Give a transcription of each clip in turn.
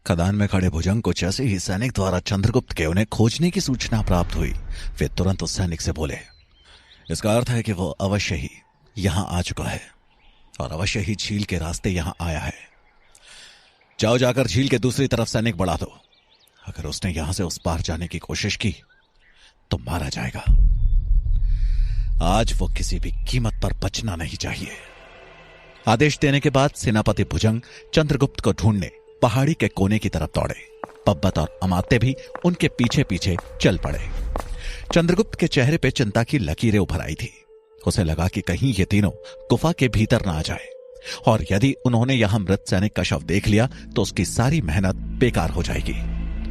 खदान में खड़े भुजंग को जैसे ही सैनिक द्वारा चंद्रगुप्त के उन्हें खोजने की सूचना प्राप्त हुई, वे तुरंत उस सैनिक से बोले, इसका अर्थ है कि वो अवश्य ही यहां आ चुका है और अवश्य ही झील के रास्ते यहां आया है। जाओ, जाकर झील के दूसरी तरफ सैनिक बढ़ा दो। अगर उसने यहां से उस पार जाने की कोशिश की तो मारा जाएगा। आज वो किसी भी कीमत पर बचना नहीं चाहिए। आदेश देने के बाद सेनापति भुजंग चंद्रगुप्त को ढूंढने पहाड़ी के कोने की तरफ दौड़े। पब्बत और अमात्य भी उनके पीछे पीछे चल पड़े। चंद्रगुप्त के चेहरे पे चिंता की लकीरें उभर आई थी। उसे लगा कि कहीं ये तीनों गुफा के भीतर ना आ जाए, और यदि उन्होंने यहां मृत सैनिक का शव देख लिया तो उसकी सारी मेहनत बेकार हो जाएगी।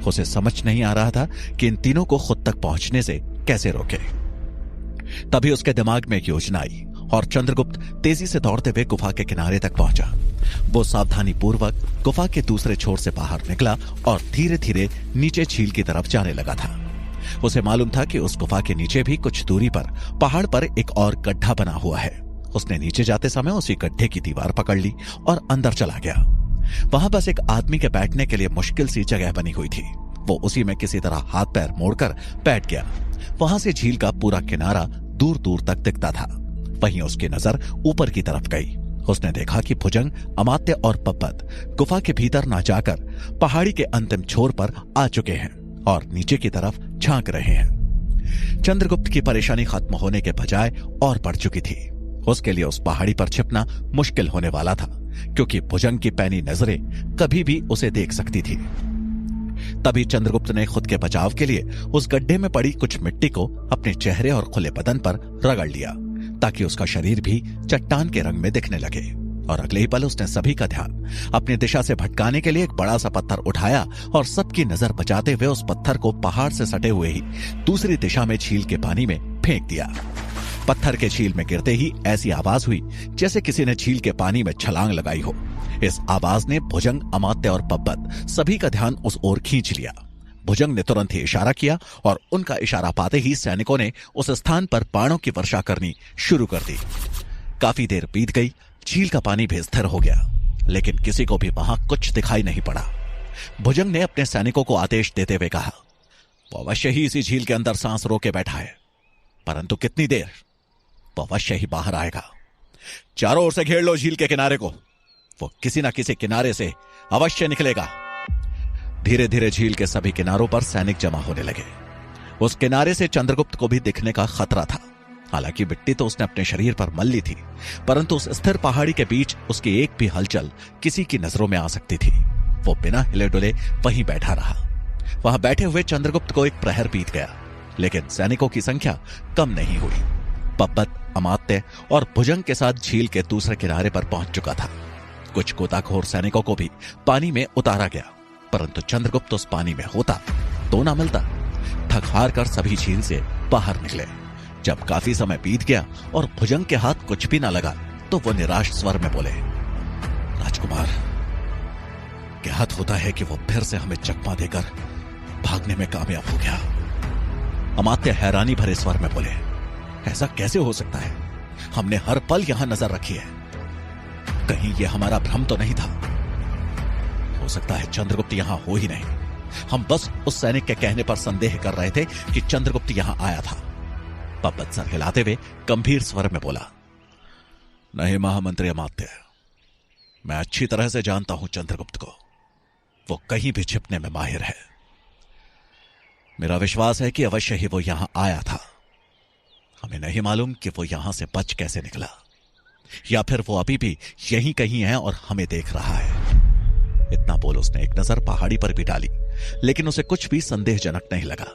उसे समझ नहीं आ रहा था कि इन तीनों को खुद तक पहुंचने से कैसे रोके। तभी उसके दिमाग में एक योजना आई और चंद्रगुप्त तेजी से दौड़ते हुए गुफा के किनारे तक पहुंचा। वो सावधानी पूर्वक गुफा के दूसरे छोर से बाहर निकला और धीरे धीरे नीचे झील की तरफ जाने लगा था। उसे मालूम था कि उस गुफा के नीचे भी कुछ दूरी पर पहाड़ पर एक और गड्ढा बना हुआ है। उसने नीचे जाते समय उसी गड्ढे की दीवार पकड़ ली और अंदर चला गया। वहां बस एक आदमी के बैठने के लिए मुश्किल सी जगह बनी हुई थी। वो उसी में किसी तरह हाथ पैर मोड़कर बैठ गया। वहां से झील का पूरा किनारा दूर दूर तक दिखता था। वहीं उसकी नजर ऊपर की तरफ गई। उसने देखा कि भुजंग, अमात्य और पब्बत गुफा के भीतर ना जाकर पहाड़ी के अंतिम छोर पर आ चुके हैं और नीचे की तरफ झांक रहे हैं। चंद्रगुप्त की परेशानी खत्म होने के बजाय और बढ़ चुकी थी। उसके लिए उस पहाड़ी पर छिपना मुश्किल होने वाला था, क्योंकि भुजंग की पैनी नजरें कभी भी उसे देख सकती थी। तभी चंद्रगुप्त ने खुद के बचाव के लिए उस गड्ढे में पड़ी कुछ मिट्टी को अपने चेहरे और खुले बदन पर रगड़ लिया, ताकि उसका शरीर भी चट्टान के रंग में दिखने लगे। और अगले ही पल उसने सभी का ध्यान अपनी दिशा से भटकाने के लिए एक बड़ा सा पत्थर उठाया और सबकी नजर बचाते हुए उस पत्थर को पहाड़ से सटे हुए ही दूसरी दिशा में झील के पानी में फेंक दिया। पत्थर के झील में गिरते ही ऐसी आवाज हुई जैसे किसी ने झील के पानी में छलांग लगाई हो। इस आवाज ने भुजंग, अमात्य और पब्बत सभी का ध्यान उस ओर खींच लिया। भुजंग ने तुरंत ही इशारा किया और उनका इशारा पाते ही सैनिकों ने उस स्थान पर बाणों की वर्षा करनी शुरू कर दी। काफी देर बीत गई। झील का पानी भी स्थिर हो गया, लेकिन किसी को भी वहां कुछ दिखाई नहीं पड़ा। भुजंग ने अपने सैनिकों को आदेश देते हुए कहा, वो अवश्य ही इसी झील के अंदर सांस रोके बैठा है, परंतु कितनी देर? वो अवश्य ही बाहर आएगा। चारों ओर से घेर लो झील के किनारे को। वो किसी ना किसी किनारे से अवश्य निकलेगा। धीरे धीरे झील के सभी किनारों पर सैनिक जमा होने लगे। उस किनारे से चंद्रगुप्त को भी दिखने का खतरा था। हालांकि मिट्टी तो उसने अपने शरीर पर मल ली थी, परंतु उस स्थिर पहाड़ी के बीच उसकी एक भी हलचल किसी की नजरों में आ सकती थी। वो बिना हिले डुले वहीं बैठा रहा। वहां बैठे हुए चंद्रगुप्त को एक प्रहर बीत गया, लेकिन सैनिकों की संख्या कम नहीं हुई। पब्बत, अमात्य और भुजंग के साथ झील के दूसरे किनारे पर पहुंच चुका था। कुछ गोताखोर सैनिकों को भी पानी में उतारा गया, परंतु चंद्रगुप्त उस पानी में होता तो ना मिलता। थक हार कर सभी झील से बाहर निकले। जब काफी समय बीत गया और भुजंग के हाथ कुछ भी ना लगा, तो वो निराश स्वर में बोले, राजकुमार, ज्ञात होता है कि वो फिर से हमें चकमा देकर भागने में कामयाब हो गया। अमात्य हैरानी भरे स्वर में बोले, ऐसा कैसे हो सकता है? हमने हर पल यहां नजर रखी है। कहीं यह हमारा भ्रम तो नहीं था? हो सकता है चंद्रगुप्त यहां हो ही नहीं। हम बस उस सैनिक के कहने पर संदेह कर रहे थे कि चंद्रगुप्त यहां आया था। पब्बत सर हिलाते हुए गंभीर स्वर में बोला, नहीं महामंत्री अमात्य, मैं अच्छी तरह से जानता हूं चंद्रगुप्त को। वो कहीं भी छिपने में माहिर है। मेरा विश्वास है कि अवश्य ही वो यहां आया था। हमें नहीं मालूम कि वो यहां से बच कैसे निकला, या फिर वो अभी भी यहीं कहीं है और हमें देख रहा है। इतना बोल उसने एक नजर पहाड़ी पर भी डाली, लेकिन उसे कुछ भी संदेहजनक नहीं लगा।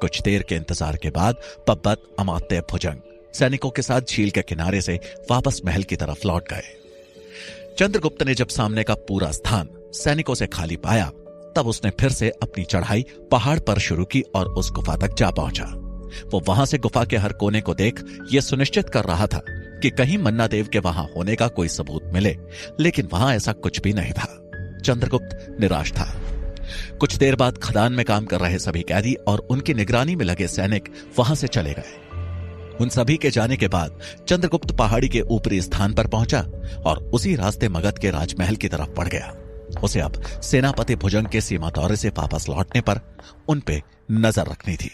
कुछ देर के इंतजार के बाद पब्बत, अमात्य, भुजंग सैनिकों के साथ झील के किनारे से वापस महल की तरफ लौट गए। चंद्रगुप्त ने जब सामने का पूरा स्थान सैनिकों से खाली पाया, तब उसने फिर से अपनी चढ़ाई पहाड़ पर शुरू की और उस गुफा तक जा पहुंचा। वो वहां से गुफा के हर कोने को देख यह सुनिश्चित कर रहा था कि कहीं मन्ना देव के वहां होने का कोई सबूत मिले, लेकिन वहां ऐसा कुछ भी नहीं था। चंद्रगुप्त निराश था। कुछ देर बाद खदान में काम कर रहे सभी कैदी और उनकी निगरानी में लगे सैनिक वहां से चले गए। उन सभी के जाने के बाद चंद्रगुप्त पहाड़ी के ऊपरी स्थान पर पहुंचा और उसी रास्ते मगध के राजमहल की तरफ बढ़ गया। उसे अब सेनापति भुजंग के सीमा दौरे से वापस लौटने पर उन पे नजर रखनी थी।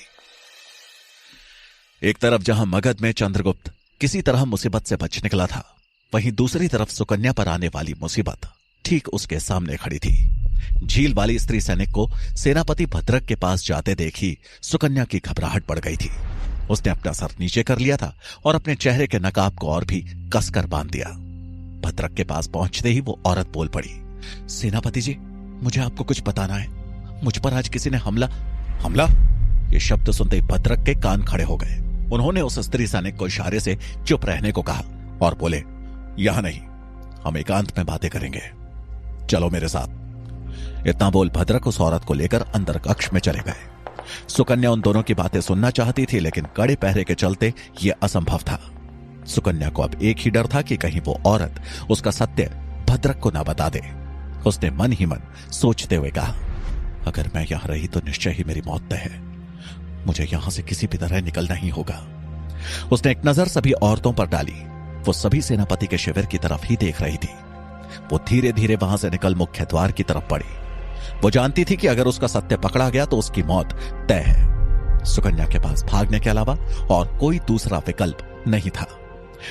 एक तरफ जहां मगध में चंद्रगुप्त किसी तरह मुसीबत से बच निकला था, वहीं दूसरी तरफ सुकन्या पर आने वाली मुसीबत ठीक उसके सामने खड़ी थी। झील वाली स्त्री सैनिक को सेनापति भद्रक के पास जाते देखी सुकन्या की घबराहट बढ़ गई थी। उसने अपना सर नीचे कर लिया था और अपने चेहरे के नकाब को और भी कसकर बांध दिया। भद्रक के पास पहुंचते ही वो औरत बोल पड़ी, सेनापति जी, मुझे आपको कुछ बताना है। मुझ पर आज किसी ने हमला? ये शब्द सुनते ही भद्रक के कान खड़े हो गए। उन्होंने उस स्त्री सैनिक को इशारे से चुप रहने को कहा और बोले, यहां नहीं, हम एकांत में बातें करेंगे, चलो मेरे साथ। इतना बोल भद्रक उस औरत को लेकर अंदर कक्ष में चले गए। सुकन्या उन दोनों की बातें सुनना चाहती थी, लेकिन कड़े पहरे के चलते यह असंभव था। सुकन्या को अब एक ही डर था कि कहीं वो औरत उसका सत्य भद्रक को ना बता दे। उसने मन ही मन सोचते हुए कहा, अगर मैं यहां रही तो निश्चय ही मेरी मौत तय है। मुझे यहां से किसी भी तरह निकलना ही होगा। उसने एक नजर सभी औरतों पर डाली। वो सभी सेनापति के शिविर की तरफ ही देख रही थी। वो धीरे धीरे वहां से निकल मुख्य द्वार की तरफ बढ़ी। वो जानती थी कि अगर उसका सत्य पकड़ा गया तो उसकी मौत तय है। सुकन्या के पास भागने के अलावा और कोई दूसरा विकल्प नहीं था।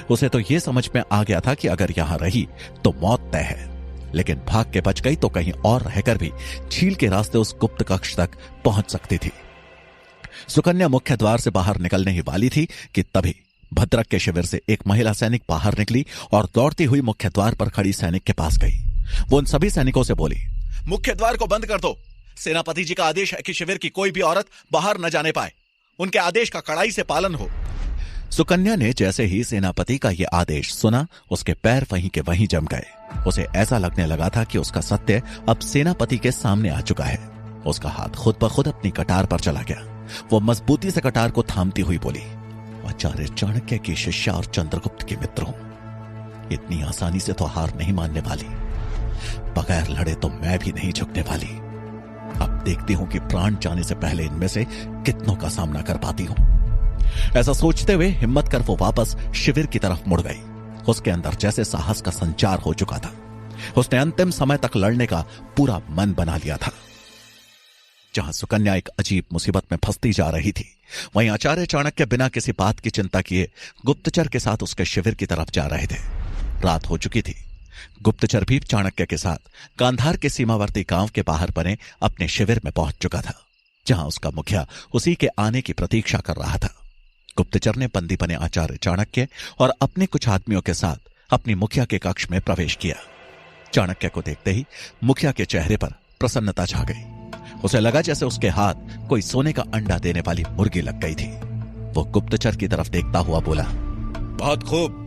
उसे तो यह समझ में आ गया था कि अगर यहां रही तो मौत तय है, लेकिन भाग के बच गई तो कहीं और रहकर भी झील के रास्ते उस गुप्त कक्ष तक पहुंच सकती थी। सुकन्या मुख्य द्वार से बाहर निकलने ही वाली थी कि तभी भद्रक के शिविर से एक महिला सैनिक बाहर निकली और दौड़ती हुई मुख्य द्वार पर खड़ी सैनिक के पास गई। वो उन सभी सैनिकों से बोली, मुख्य द्वार को बंद कर दो। सेनापति जी का आदेश है कि शिविर की कोई भी औरत बाहर न जाने पाए। उनके आदेश का कड़ाई से पालन हो। सुकन्या ने जैसे ही सेनापति का यह आदेश सुना, उसके पैर वहीं के वहीं जम गए। उसे ऐसा लगने लगा था कि उसका सत्य अब सेनापति के सामने आ चुका है। उसका हाथ खुद ब खुद अपनी कटार पर चला गया। वो मजबूती से कटार को थामती हुई बोली, आचार्य चाणक्य की शिष्या और चंद्रगुप्त के मित्र हूं। इतनी आसानी से तो हार नहीं मानने वाली। बगैर लड़े तो मैं भी नहीं झुकने वाली। अब देखती हूं कि प्राण जाने से पहले इनमें से कितनों का सामना कर पाती हूं। ऐसा सोचते हुए हिम्मत कर वो वापस शिविर की तरफ मुड़ गई। उसके अंदर जैसे साहस का संचार हो चुका था। उसने अंतिम समय तक लड़ने का पूरा मन बना लिया था। जहां सुकन्या एक अजीब मुसीबत में फंसती जा रही थी, वहीं आचार्य चाणक्य बिना किसी बात की चिंता किए गुप्तचर के साथ उसके शिविर की तरफ जा रहे थे। रात हो चुकी थी। गुप्तचर भी चाणक्य के साथ गांधार के सीमावर्ती गांव के बाहर बने अपने शिविर में पहुंच चुका था, जहां उसका मुखिया उसी के आने की प्रतीक्षा कर रहा था। गुप्तचर ने बंदी बने आचार्य चाणक्य और अपने कुछ आदमियों के साथ अपनी मुखिया के कक्ष में प्रवेश किया। चाणक्य को देखते ही मुखिया के चेहरे पर प्रसन्नता छा गई। उसे लगा जैसे उसके हाथ कोई सोने का अंडा देने वाली मुर्गी लग गई थी। वो गुप्तचर की तरफ देखता हुआ बोला, बहुत खूब,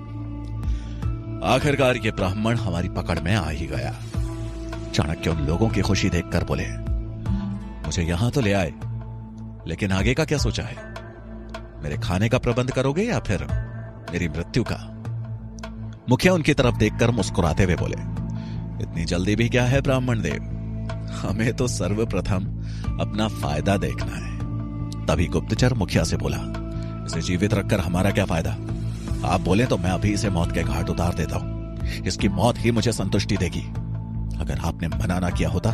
आखिरकार ये ब्राह्मण हमारी पकड़ में आ ही गया। चाणक्य उन लोगों की खुशी देखकर बोले, मुझे यहां तो ले आए, लेकिन आगे का क्या सोचा है? मेरे खाने का प्रबंध करोगे या फिर मेरी मृत्यु का? मुखिया उनकी तरफ देखकर मुस्कुराते हुए बोले, इतनी जल्दी भी क्या है ब्राह्मण देव, हमें तो सर्वप्रथम अपना फायदा देखना है। तभी गुप्तचर मुखिया से बोला, इसे जीवित रखकर हमारा क्या फायदा? आप बोले तो मैं अभी इसे मौत के घाट उतार देता हूं। इसकी मौत ही मुझे संतुष्टि देगी। अगर आपने मना ना किया होता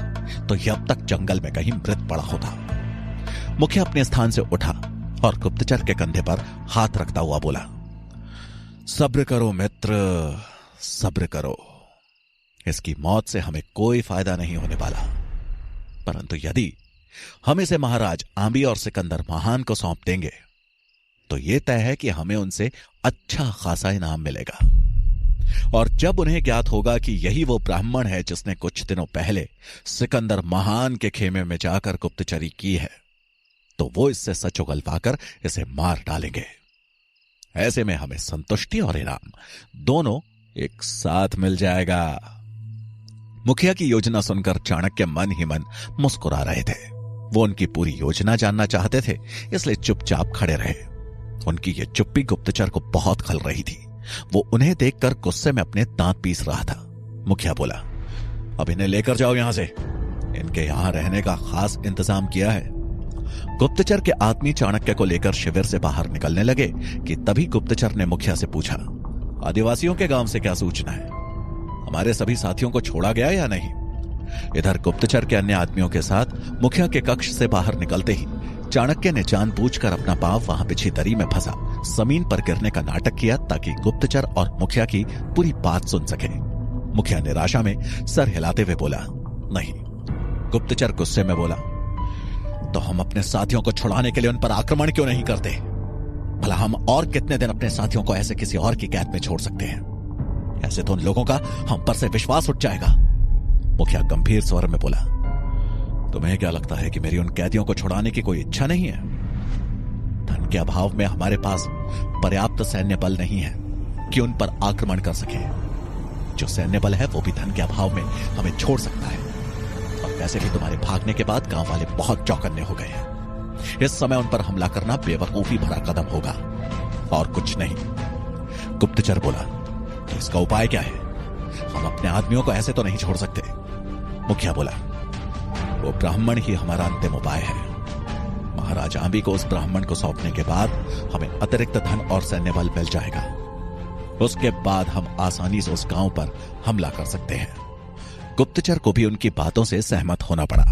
तो यह अब तक जंगल में कहीं मृत पड़ा होता। मुखिया अपने स्थान से उठा और गुप्तचर के कंधे पर हाथ रखता हुआ बोला, सब्र करो मित्र, सब्र करो। इसकी मौत से हमें कोई फायदा नहीं होने वाला, परंतु यदि हम इसे महाराज आंबी और सिकंदर महान को सौंप देंगे तो यह तय है कि हमें उनसे अच्छा खासा इनाम मिलेगा। और जब उन्हें ज्ञात होगा कि यही वो ब्राह्मण है जिसने कुछ दिनों पहले सिकंदर महान के खेमे में जाकर गुप्तचरी की है, तो वो इससे सच उगलवाकर इसे मार डालेंगे। ऐसे में हमें संतुष्टि और इनाम दोनों एक साथ मिल जाएगा। मुखिया की योजना सुनकर चाणक्य मन ही मन मुस्कुरा रहे थे। वो उनकी पूरी योजना जानना चाहते थे, इसलिए चुपचाप खड़े रहे। उनकी ये चुप्पी गुप्तचर को बहुत खल रही थी। वो उन्हें देखकर गुस्से में अपने दांत पीस रहा था। मुखिया बोला, अब इन्हें लेकर जाओ यहां से। इनके यहां रहने का खास इंतजाम किया है। गुप्तचर के आदमी चाणक्य को लेकर शिविर से बाहर निकलने लगे कि तभी गुप्तचर ने मुखिया से पूछा, आदिवासियों के गांव से क्या सूचना है? हमारे सभी साथियों को छोड़ा गया या नहीं? इधर गुप्तचर के अन्य आदमियों के साथ मुखिया के कक्ष से बाहर निकलते ही चाणक्य ने जानबूझकर अपना पांव वहां बिछी दरी में फंसा जमीन पर गिरने का नाटक किया ताकि गुप्तचर और मुखिया की पूरी बात सुन सके। मुखिया निराशा में सर हिलाते हुए बोला, नहीं। गुप्तचर गुस्से में बोला, तो हम अपने साथियों को छुड़ाने के लिए उन पर आक्रमण क्यों नहीं करते? भला हम और कितने दिन अपने साथियों को ऐसे किसी और की कैद में छोड़ सकते हैं? ऐसे तो उन लोगों का हम पर से विश्वास उठ जाएगा। मुखिया गंभीर स्वर में बोला, तुम्हें क्या लगता है कि मेरी उन कैदियों को छुड़ाने की कोई इच्छा नहीं है? धन के अभाव में हमारे पास पर्याप्त सैन्य बल नहीं है कि उन पर आक्रमण कर सके। जो सैन्य बल है वो भी धन के अभाव में हमें छोड़ सकता है। और वैसे भी तुम्हारे भागने के बाद गांव वाले बहुत चौकन्ने हो गए हैं। इस समय उन पर हमला करना बेवकूफी भरा कदम होगा और कुछ नहीं। गुप्तचर बोला, तो इसका उपाय क्या है? हम अपने आदमियों को ऐसे तो नहीं छोड़ सकते। मुखिया बोला, वो ब्राह्मण ही हमारा अंतिम उपाय है। महाराज आंबी को उस ब्राह्मण को सौंपने के बाद हमें अतिरिक्त धन और सैन्य बल मिल जाएगा। उसके बाद हम आसानी से उस गांव पर हमला कर सकते हैं। गुप्तचर को भी उनकी बातों से सहमत होना पड़ा।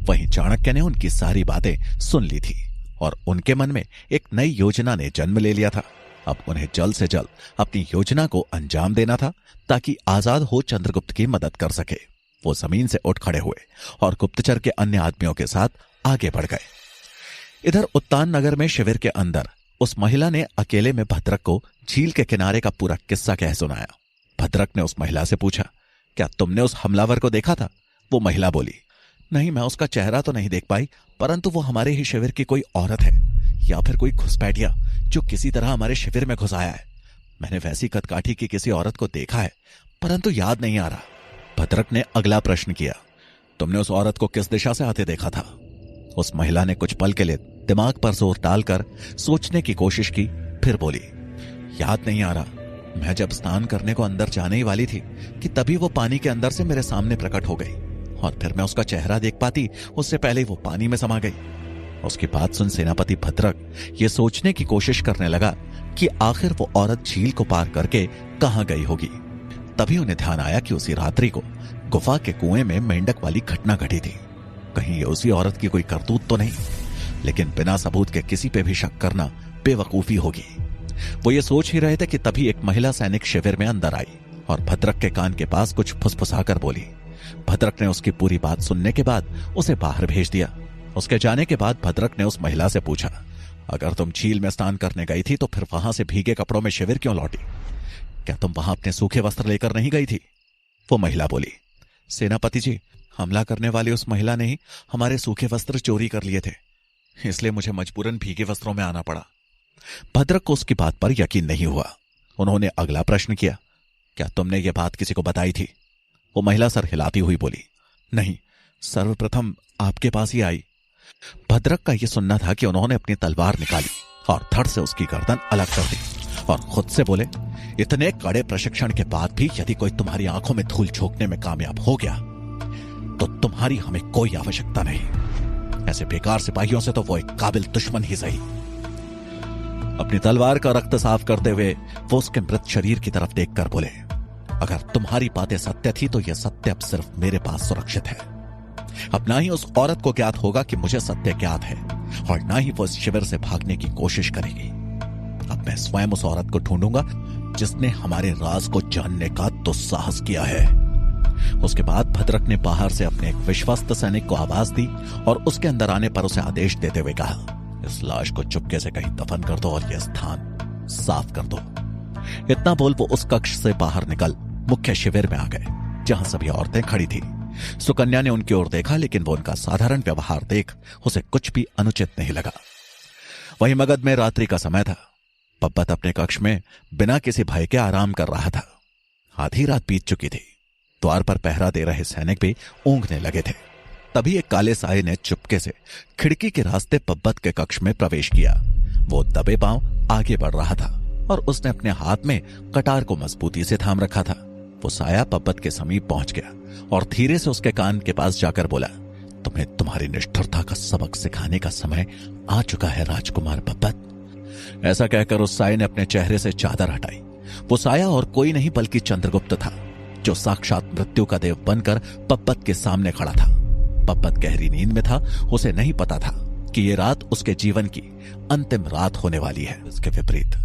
वहीं चाणक्य ने उनकी सारी बातें सुन ली थी और उनके मन में एक नई योजना ने जन्म ले लिया था। अब उन्हें जल्द से जल्द अपनी योजना को अंजाम देना था ताकि आजाद हो चंद्रगुप्त की मदद कर सके। वो जमीन से उठ खड़े हुए और गुप्तचर के अन्य आदमियों के साथ आगे बढ़ गए। इधर उत्तान नगर में शिविर के अंदर उस महिला ने अकेले में भद्रक को झील के किनारे का पूरा किस्सा कह सुनाया। भद्रक ने उस महिला से पूछा, क्या तुमने उस हमलावर को देखा था? वो महिला बोली, नहीं, मैं उसका चेहरा तो नहीं देख पाई, परंतु वो हमारे ही शिविर की कोई औरत है या फिर कोई घुसपैठिया जो किसी तरह हमारे शिविर में घुस आया है। मैंने वैसी कदकाठी की किसी औरत को देखा है परंतु याद नहीं आ रहा। भद्रक ने अगला प्रश्न किया, तुमने उस औरत को किस दिशा से आते देखा था? उस महिला ने कुछ पल के लिए दिमाग पर जोर डालकर सोचने की कोशिश की, फिर बोली, याद नहीं आ रहा। मैं जब स्नान करने को अंदर जाने ही वाली थी कि तभी वो पानी के अंदर से मेरे सामने प्रकट हो गई और फिर मैं उसका चेहरा देख पाती उससे पहले वो पानी में समा गई। उसकी बात सुन सेनापति भद्रक ये सोचने की कोशिश करने लगा कि आखिर वो औरत झील को पार करके कहां गई होगी। तभी उन्हें ध्यान आया कि उसी रात्रि को गुफा के कुएं में मेंढक वाली घटना घटी थी। कहीं ये उसी औरत की कोई करतूत तो नहीं, लेकिन बिना सबूत के किसी पे भी शक करना बेवकूफी होगी। वो ये सोच ही रहे थे कि तभी एक महिला सैनिक शिविर में अंदर आई और भद्रक के कान के पास कुछ फुसफुसाकर बोली। भद्रक ने उसकी पूरी बात सुनने के बाद उसे बाहर भेज दिया। उसके जाने के बाद भद्रक ने उस महिला से पूछा, अगर तुम झील में स्नान करने गई थी तो फिर वहां से भीगे कपड़ों में शिविर क्यों लौटी? क्या तुम वहां अपने सूखे वस्त्र लेकर नहीं गई थी? वो महिला बोली, सेनापति जी, हमला करने वाली उस महिला ने ही हमारे सूखे वस्त्र चोरी कर लिए थे, इसलिए मुझे मजबूरन भीगे वस्त्रों में आना पड़ा। भद्रक को उसकी बात पर यकीन नहीं हुआ। उन्होंने अगला प्रश्न किया, क्या तुमने ये बात किसी को बताई थी? वो महिला सर हिलाती हुई बोली, नहीं, सर्वप्रथम आपके पास ही आई। भद्रक का यह सुनना था कि उन्होंने अपनी तलवार निकाली और धड़ से उसकी गर्दन अलग कर दी और खुद से बोले, इतने कड़े प्रशिक्षण के बाद भी यदि कोई तुम्हारी आंखों में धूल झोंकने में कामयाब हो गया तो तुम्हारी हमें कोई आवश्यकता नहीं। ऐसे बेकार सिपाहियों से तो वो एक काबिल दुश्मन ही सही। अपनी तलवार का रक्त साफ करते हुए वो उसके मृत शरीर की तरफ देखकर बोले, अगर तुम्हारी बातें सत्य थी तो यह सत्य अब सिर्फ मेरे पास सुरक्षित है। अब ना ही उस औरत को ज्ञात होगा कि मुझे सत्य ज्ञात है और ना ही वो इस शिविर से भागने की कोशिश करेगी। अब मैं स्वयं उस औरत को ढूंढूंगा जिसने हमारे राज को जानने का दुस्साहस किया है। उसके बाद भद्रक ने बाहर से अपने एक विश्वस्त सैनिक को आवाज दी और उसके अंदर आने पर उसे आदेश देते हुए कहा, इस लाश को चुपके से कहीं दफन कर दो और यह स्थान साफ कर दो। इतना बोल वो उस कक्ष से बाहर निकल मुख्य शिविर में आ गए जहां सभी औरतें खड़ी थी। सुकन्या ने उनकी ओर देखा लेकिन वो उनका साधारण व्यवहार देख उसे कुछ भी अनुचित नहीं लगा। वहीं मगध में रात्रि का समय था। पब्बत अपने कक्ष में बिना किसी भय के आराम कर रहा था। आधी रात बीत चुकी थी। द्वार पर पहरा दे रहे सैनिक भी ऊँघने लगे थे। तभी एक काले साये ने चुपके से खिड़की के रास्ते पब्बत के कक्ष में प्रवेश किया। वो दबे पांव आगे बढ़ रहा था और उसने अपने हाथ में कटार को मजबूती से थाम रखा था। वो साया पब्बत के समीप पहुंच गया और धीरे से उसके कान के पास जाकर बोला, तुम्हें तुम्हारी निष्ठुरता का सबक सिखाने का समय आ चुका है राजकुमार पब्बत। ऐसा कहकर उस साये ने अपने चेहरे से चादर हटाई। वो साया और कोई नहीं बल्कि चंद्रगुप्त था। जो साक्षात मृत्यु का देव बनकर पब्बत के सामने खड़ा था। पब्बत गहरी नींद में था। उसे नहीं पता था कि यह रात उसके जीवन की अंतिम रात होने वाली है। इसके विपरीत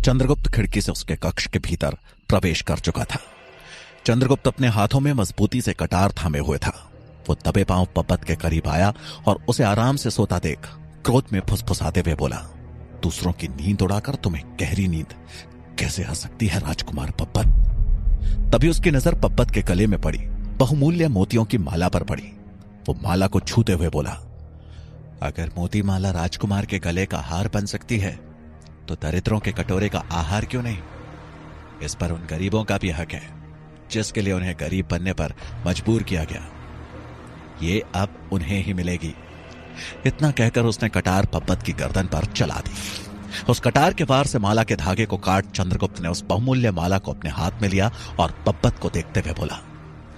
चंद्रगुप्त खिड़की से उसके कक्ष के भीतर प्रवेश कर चुका था। चंद्रगुप्त अपने हाथों में मजबूती से कटार थामे हुए था। वो दबे पांव पब्बत के करीब आया और उसे आराम से सोता देख क्रोध में फुसफुसाते हुए बोला, दूसरों की नींद उड़ाकर तुम्हें गहरी नींद कैसे आ सकती है राजकुमार पब्बत। तभी उसकी नजर पब्बत के गले में पड़ी बहुमूल्य मोतियों की माला पर पड़ी। वो माला को छूते हुए बोला, अगर मोती माला राजकुमार के गले का हार बन सकती है तो दरिद्रों के कटोरे का आहार क्यों नहीं। इस पर उन गरीबों का भी हक है जिसके लिए उन्हें गरीब बनने पर मजबूर किया गया। ये अब उन्हें ही मिलेगी। इतना कहकर उसने कटार पब्बत की गर्दन पर चला दी। उस कटार के वार से माला के धागे को काट चंद्रगुप्त ने उस बहुमूल्य माला को अपने हाथ में लिया और पब्बत को देखते हुए बोला,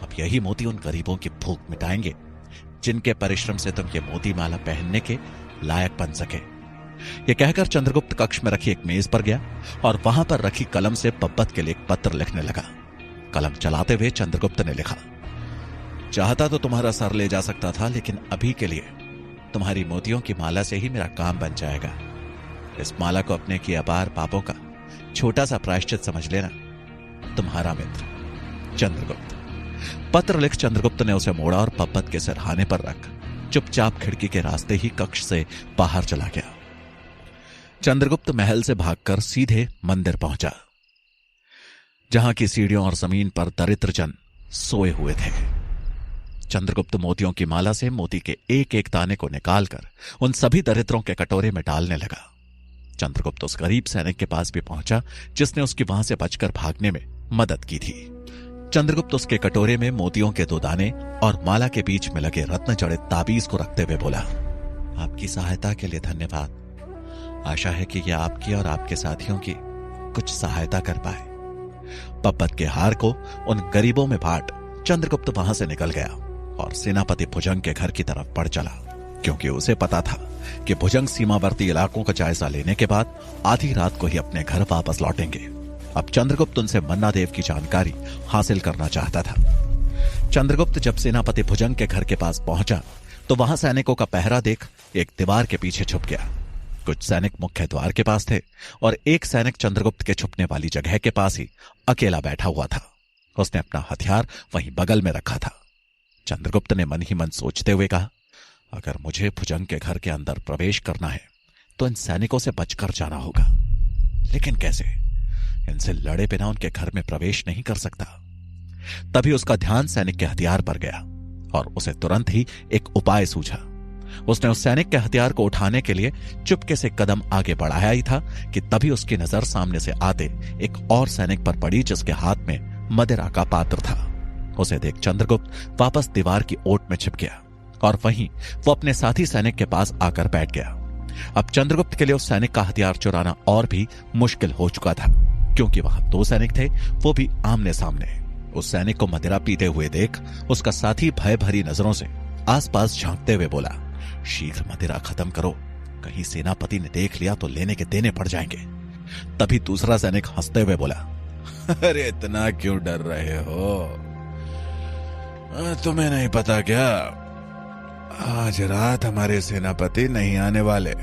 अब यही मोती उन गरीबों की भूख मिटाएंगे जिनके परिश्रम से तुम ये मोती माला पहनने के लायक बन सके। यह कहकर चंद्रगुप्त कक्ष में रखी एक मेज पर गया और वहां पर रखी कलम से पब्बत के लिए एक पत्र लिखने लगा। कलम चलाते हुए चंद्रगुप्त ने लिखा, चाहता तो तुम्हारा सर ले जा सकता था, लेकिन अभी के लिए तुम्हारी मोतियों की माला से ही मेरा काम बन जाएगा। इस माला को अपने किए अपार पापों का छोटा सा प्रायश्चित समझ लेना। तुम्हारा मित्र चंद्रगुप्त। पत्र लिख चंद्रगुप्त ने उसे मोड़ा और पब्बत के सिरहाने पर रख चुपचाप खिड़की के रास्ते ही कक्ष से बाहर चला गया। चंद्रगुप्त महल से भागकर सीधे मंदिर पहुंचा, जहां की सीढ़ियों और जमीन पर दरिद्रजन सोए हुए थे। चंद्रगुप्त मोतियों की माला से मोती के एक एक दाने को निकालकर उन सभी दरिद्रों के कटोरे में डालने लगा। चंद्रगुप्त उस गरीब सैनिक के पास भी पहुंचा जिसने उसकी वहां से बचकर भागने में मदद की थी। चंद्रगुप्त उसके कटोरे में मोतियों के 2 दाने और माला के बीच में लगे रत्न जड़ित ताबीज को रखते हुए बोला, आपकी सहायता के लिए धन्यवाद। आशा है कि यह आपकी और आपके साथियों की कुछ सहायता कर पाए। पब्बत के हार को उन गरीबों में बांट चंद्रगुप्त वहां से निकल गया और सेनापति भुजंग के घर की तरफ बढ़ चला, क्योंकि उसे पता था कि भुजंग सीमावर्ती इलाकों का जायजा लेने के बाद आधी रात को ही अपने घर वापस लौटेंगे। अब चंद्रगुप्त उनसे मन्ना देव की जानकारी हासिल करना चाहता था। चंद्रगुप्त जब सेनापति भुजंग के घर के पास पहुंचा तो वहां सैनिकों का पहरा देख एक दीवार के पीछे छुप गया। कुछ सैनिक मुख्य द्वार के पास थे और एक सैनिक चंद्रगुप्त के छुपने वाली जगह के पास ही अकेला बैठा हुआ था। उसने अपना हथियार वहीं बगल में रखा था। चंद्रगुप्त ने मन ही मन सोचते हुए कहा, अगर मुझे भुजंग के घर के अंदर प्रवेश करना है तो इन सैनिकों से बचकर जाना होगा, लेकिन कैसे? इनसे लड़े बिना उनके घर में प्रवेश नहीं कर सकता। तभी उसका ध्यान सैनिक के हथियार पर गया और उसे तुरंत ही एक उपाय सूझा। उसने उस सैनिक के हथियार को उठाने के लिए चुपके से कदम आगे बढ़ाया ही था कि तभी उसकी नजर सामने से आते एक और सैनिक पर पड़ी जिसके हाथ में मदिरा का पात्र था। उसे देख चंद्रगुप्त वापस दीवार की ओट में छिप गया और वहीं वो अपने साथी सैनिक के पास आकर बैठ गया। अब चंद्रगुप्त के लिए उस सैनिक का हथियार चुराना और भी मुश्किल हो चुका था, क्योंकि वहां 2 सैनिक थे, वो भी आमने सामने। उस सैनिक को मदिरा पीते हुए देख उसका साथी भय भरी नजरों से आसपास झांकते हुए बोला, शीघ्र मदिरा खत्म करो, कहीं सेनापति ने देख लिया तो लेने के देने पड़ जाएंगे। तभी दूसरा सैनिक हंसते हुए बोला, अरे इतना क्यों डर रहे हो? तुम्हें नहीं पता क्या, आज रात हमारे सेनापति नहीं आने वाले।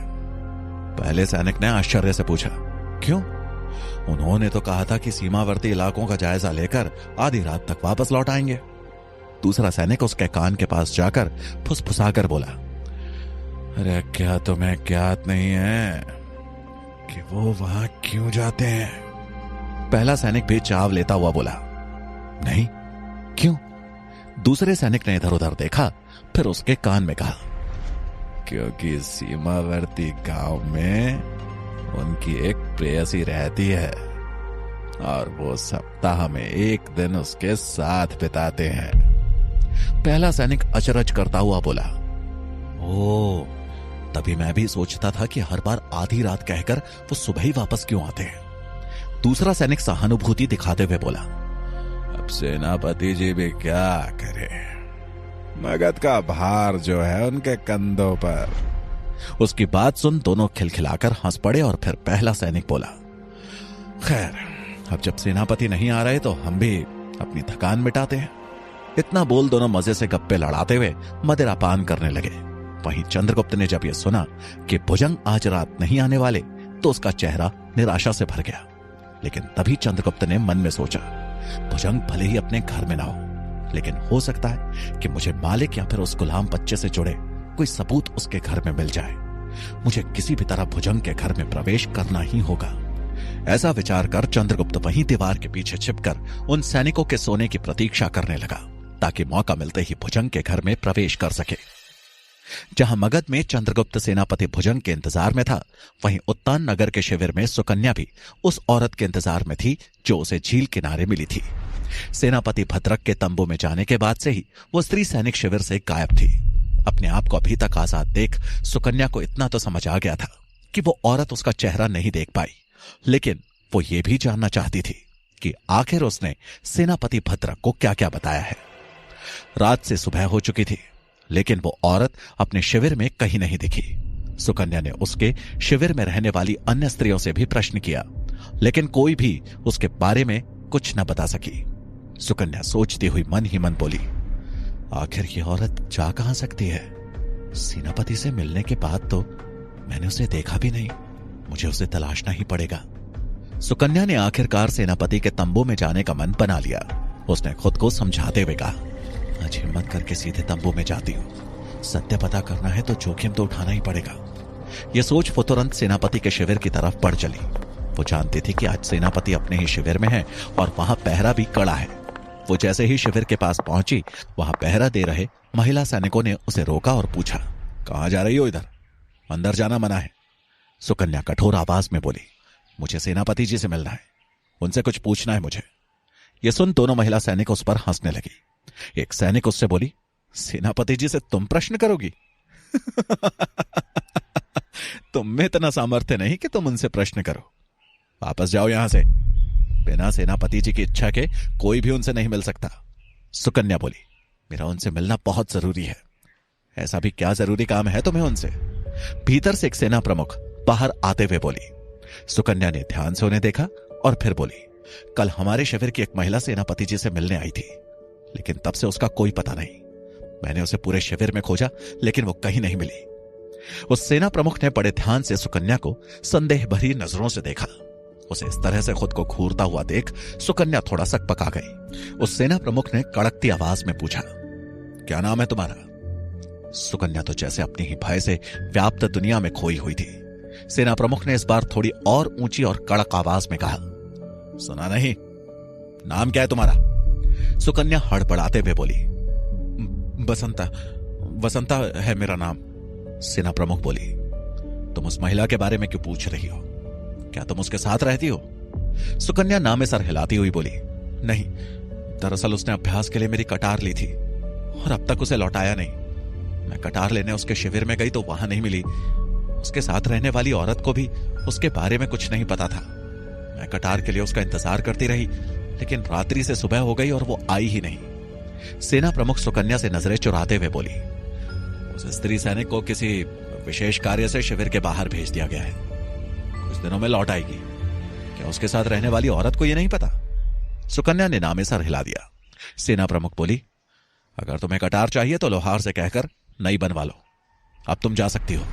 पहले सैनिक ने आश्चर्य से पूछा, क्यों? उन्होंने तो कहा था कि सीमावर्ती इलाकों का जायजा लेकर आधी रात तक वापस लौट आएंगे। दूसरा सैनिक उसके कान के पास जाकर फुसफुसाकर बोला, अरे क्या तुम्हें ज्ञात नहीं है कि वो वहां क्यों जाते हैं? पहला सैनिक भी चाव लेता हुआ बोला, नहीं, क्यों? दूसरे सैनिक ने इधर उधर देखा, फिर उसके कान में कहा, क्योंकि सीमावर्ती गांव में उनकी एक प्रेयसी रहती है और वो सप्ताह में एक दिन उसके साथ बिताते हैं। पहला सैनिक अचरज करता हुआ बोला, ओ, तभी मैं भी सोचता था कि हर बार आधी रात कहकर वो सुबह ही वापस क्यों आते हैं। दूसरा सैनिक सहानुभूति दिखाते हुए बोला, अब सेनापति जी भी क्या करे, मगध का भार जो है उनके कंधों पर। उसकी बात सुन दोनों खिलखिलाकर हंस पड़े और फिर पहला सैनिक बोला, खैर, अब जब सेनापति नहीं आ रहे तो हम भी अपनी थकान मिटाते हैं। इतना बोल दोनों मजे से गप्पे लड़ाते हुए मदिरा पान करने लगे। वहीं चंद्रगुप्त ने जब यह सुना कि भुजंग आज रात नहीं आने वाले तो उसका चेहरा निराशा से भर गया। लेकिन तभी चंद्रगुप्त ने मन में सोचा, भुजंग भले ही अपने घर में ना हो, लेकिन हो सकता है कि मुझे मालिक या फिर उस गुलाम बच्चे से जुड़े कोई सबूत उसके घर में मिल जाए। मुझे किसी भी तरह भुजंग के घर में प्रवेश करना ही होगा। ऐसा विचार कर चंद्रगुप्त वहीं दीवार के पीछे छिपकर उन सैनिकों के सोने की प्रतीक्षा करने लगा, ताकि मौका मिलते ही भुजंग के घर में प्रवेश कर सके। जहां मगध में चंद्रगुप्त सेनापति भुजंग के इंतजार में था, वहीं उत्तान नगर के शिविर में सुकन्या भी उस औरत के इंतजार में थी जो उसे झील किनारे मिली थी। सेनापति भद्रक के तंबू में जाने के बाद से ही वो स्त्री सैनिक शिविर से गायब थी। अपने आप को अभी तक आजाद देख सुकन्या को इतना तो समझ आ गया था कि वो औरत उसका चेहरा नहीं देख पाई, लेकिन वो ये भी जानना चाहती थी कि आखिर उसने सेनापति भद्रक को क्या क्या बताया है। रात से सुबह हो चुकी थी, लेकिन वो औरत अपने शिविर में कहीं नहीं दिखी। सुकन्या ने उसके शिविर में रहने वाली अन्य स्त्रियों से भी प्रश्न किया, लेकिन कोई भी उसके बारे में कुछ न बता सकी। सुकन्या सोचती हुई मन ही मन बोली, आखिर ये औरत जा कहां सकती है? सेनापति से मिलने के बाद तो मैंने उसे देखा भी नहीं, मुझे उसे तलाशना ही पड़ेगा। सुकन्या ने आखिरकार सेनापति के तंबू में जाने का मन बना लिया। उसने खुद को समझाते हुए कहा, आज हिम्मत करके सीधे तंबू में जाती हूं। सत्य पता करना है तो जोखिम तो उठाना ही पड़ेगा। यह सोच वो तुरंत सेनापति के शिविर की तरफ बढ़ चली। वो जानती थी कि आज सेनापति अपने ही शिविर में है और वहां पहरा भी कड़ा है। वो जैसे ही शिविर के पास पहुंची, वहां पहरा दे रहे महिला सैनिकों ने उसे रोका और पूछा, कहां जा रही हो? इधर अंदर जाना मना है। सुकन्या कठोर आवाज में बोली, मुझे सेनापति जी से मिलना है, उनसे कुछ पूछना है मुझे। यह सुन दोनों महिला सैनिक उस पर हंसने लगी। एक सैनिक उससे बोली, सेनापति जी से तुम प्रश्न करोगी? तुम में इतना सामर्थ्य नहीं कि तुम उनसे प्रश्न करो। वापस जाओ यहां से। बिना सेनापति जी की इच्छा के कोई भी उनसे नहीं मिल सकता। सुकन्या बोली, मेरा उनसे मिलना बहुत जरूरी है। ऐसा भी क्या जरूरी काम है तुम्हें उनसे? भीतर से एक सेना प्रमुख बाहर आते हुए बोली। सुकन्या ने ध्यान से उन्हें देखा और फिर बोली, कल हमारे शिविर की एक महिला सेनापति जी से मिलने आई थी, लेकिन तब से उसका कोई पता नहीं। मैंने उसे पूरे शिविर में खोजा, लेकिन वो कहीं नहीं मिली। उस सेना प्रमुख ने बड़े ध्यान से सुकन्या को संदेह भरी नजरों से देखा। उसे इस तरह से खुद को घूरता हुआ देख सुकन्या थोड़ा सकपका गई। उस सेना प्रमुख ने कड़कती आवाज में पूछा, क्या नाम है तुम्हारा? सुकन्या तो जैसे अपनी ही भय से व्याप्त दुनिया में खोई हुई थी। सेना प्रमुख ने इस बार थोड़ी और ऊंची और कड़क आवाज में कहा, सुना नहीं? नाम क्या है तुम्हारा? सुकन्या हड़बड़ाते हुए बोली, वसंता है मेरा नाम। सेना प्रमुख बोली, तुम उस महिला के बारे में क्यों पूछ रही हो? क्या तुम उसके साथ रहती हो? सुकन्या नामे सर हिलाती हुई बोली, नहीं, दरअसल उसने अभ्यास के लिए मेरी कटार ली थी और अब तक उसे लौटाया नहीं। मैं कटार लेने उसके शिविर में गई तो वहां नहीं मिली। उसके साथ रहने वाली औरत को भी उसके बारे में कुछ नहीं पता था। मैं कटार के लिए उसका इंतजार करती रही, लेकिन रात्रि से सुबह हो गई और वो आई ही नहीं। सेना प्रमुख सुकन्या से नजरें चुराते हुए बोली, उस स्त्री सैनिक को किसी विशेष कार्य से शिविर के बाहर भेज दिया गया है, कुछ दिनों में लौट आएगी। क्या उसके साथ रहने वाली औरत को यह नहीं पता? सुकन्या ने नामे सर हिला दिया। सेना प्रमुख बोली, अगर तुम्हें कटार चाहिए तो लोहार से कहकर नई बनवा लो। अब तुम जा सकती हो।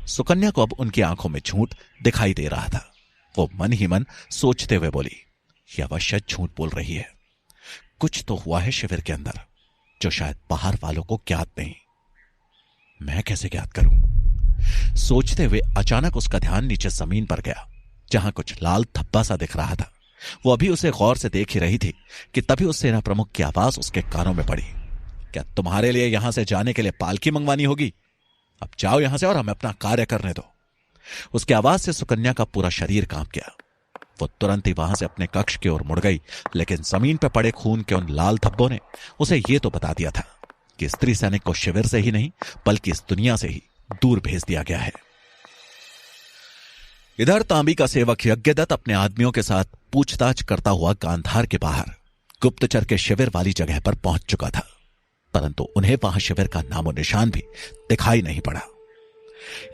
सुकन्या को अब उनकी आंखों में झूठ दिखाई दे रहा था। वो मन ही मन सोचते हुए बोली, यह अवश्य झूठ बोल रही है। कुछ तो हुआ है शिविर के अंदर जो शायद बाहर वालों को ज्ञात नहीं। मैं कैसे ज्ञात करूं? सोचते हुए अचानक उसका ध्यान नीचे जमीन पर गया, जहां कुछ लाल धब्बा सा दिख रहा था। वो अभी उसे गौर से देख ही रही थी कि तभी उस सेना प्रमुख की आवाज उसके कानों में पड़ी, क्या तुम्हारे लिए यहां से जाने के लिए पालकी मंगवानी होगी? अब जाओ यहां से और हमें अपना कार्य करने दो। उसकी आवाज से सुकन्या का पूरा शरीर कांप गया। वो तुरंत ही वहां से अपने कक्ष की ओर मुड़ गई, लेकिन जमीन पर पड़े खून के उन लाल धब्बों ने उसे यह तो बता दिया था कि स्त्री सैनिक को शिविर से ही नहीं बल्कि इस दुनिया से ही दूर भेज दिया गया है। इधर तांबी का सेवक यज्ञदत्त अपने आदमियों के साथ पूछताछ करता हुआ गांधार के बाहर गुप्तचर के शिविर वाली जगह पर पहुंच चुका था, परंतु उन्हें वहां शिविर का नामो निशान भी दिखाई नहीं पड़ा।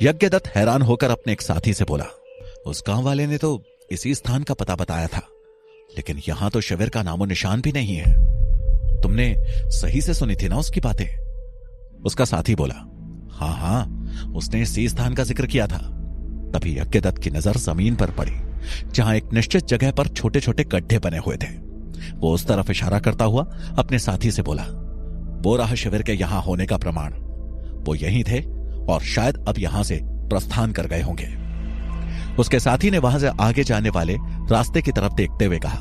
यज्ञदत्त हैरान होकर अपने एक साथी से बोला, उस गांव वाले ने तो इसी स्थान का पता बताया था, लेकिन यहां तो शिविर का नामो निशान भी नहीं है। तुमने सही से सुनी थी ना उसकी बातें? उसका साथी बोला, हां हां, उसने इसी स्थान का जिक्र किया था। तभी यज्ञदत्त की नजर जमीन पर पड़ी, जहां एक निश्चित जगह पर छोटे छोटे गड्ढे बने हुए थे। वो उस तरफ इशारा करता हुआ अपने साथी से बोला, वो रहा शिविर के यहां होने का प्रमाण। वो यहीं थे और शायद अब यहां से प्रस्थान कर गए होंगे। उसके साथी ने वहां से आगे जाने वाले रास्ते की तरफ देखते हुए कहा,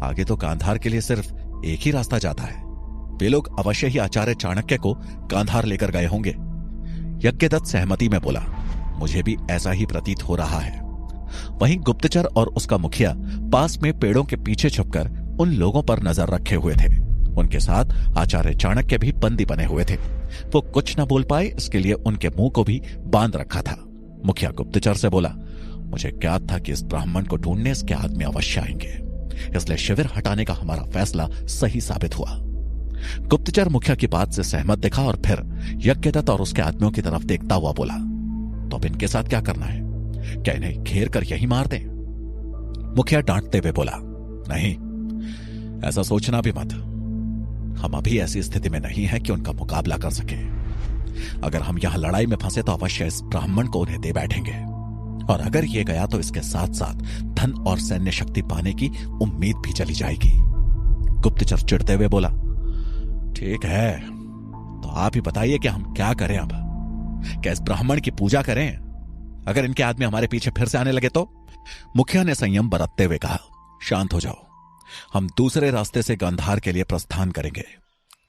आगे तो गांधार के लिए सिर्फ एक ही रास्ता जाता है। वे लोग अवश्य ही आचार्य चाणक्य को गांधार लेकर गए होंगे। यज्ञदत्त सहमति में बोला, मुझे भी ऐसा ही प्रतीत हो रहा है। वहीं गुप्तचर और उसका मुखिया पास में पेड़ों के पीछे छुपकर उन लोगों पर नजर रखे हुए थे। उनके साथ आचार्य चाणक्य भी बंदी बने हुए थे। वो कुछ न बोल पाए, इसके लिए उनके मुंह को भी बांध रखा था। मुखिया गुप्तचर से बोला, मुझे ज्ञात था कि इस ब्राह्मण को ढूंढने इसके आदमी अवश्य आएंगे, इसलिए शिविर हटाने का हमारा फैसला सही साबित हुआ। गुप्तचर मुखिया की बात से सहमत दिखा और फिर यज्ञदत्त और उसके आदमियों की तरफ देखता हुआ बोला, तो अब इनके साथ क्या करना है? क्या इन्हें घेर कर यही मार दें? मुखिया डांटते हुए बोला, नहीं, ऐसा सोचना भी मत। हम अभी ऐसी स्थिति में नहीं है कि उनका मुकाबला कर सके। अगर हम यहां लड़ाई में फंसे तो अवश्य इस ब्राह्मण को उन्हें दे बैठेंगे, और अगर ये गया तो इसके साथ साथ धन और सैन्य शक्ति पाने की उम्मीद भी चली जाएगी। गुप्तचर चिढ़ते हुए बोला, ठीक है, तो आप ही बताइए कि हम क्या करें अब? क्या इस ब्राह्मण की पूजा करें? अगर इनके आदमी हमारे पीछे फिर से आने लगे तो? मुखिया ने संयम बरतते हुए कहा, शांत हो जाओ, हम दूसरे रास्ते से गांधार के लिए प्रस्थान करेंगे।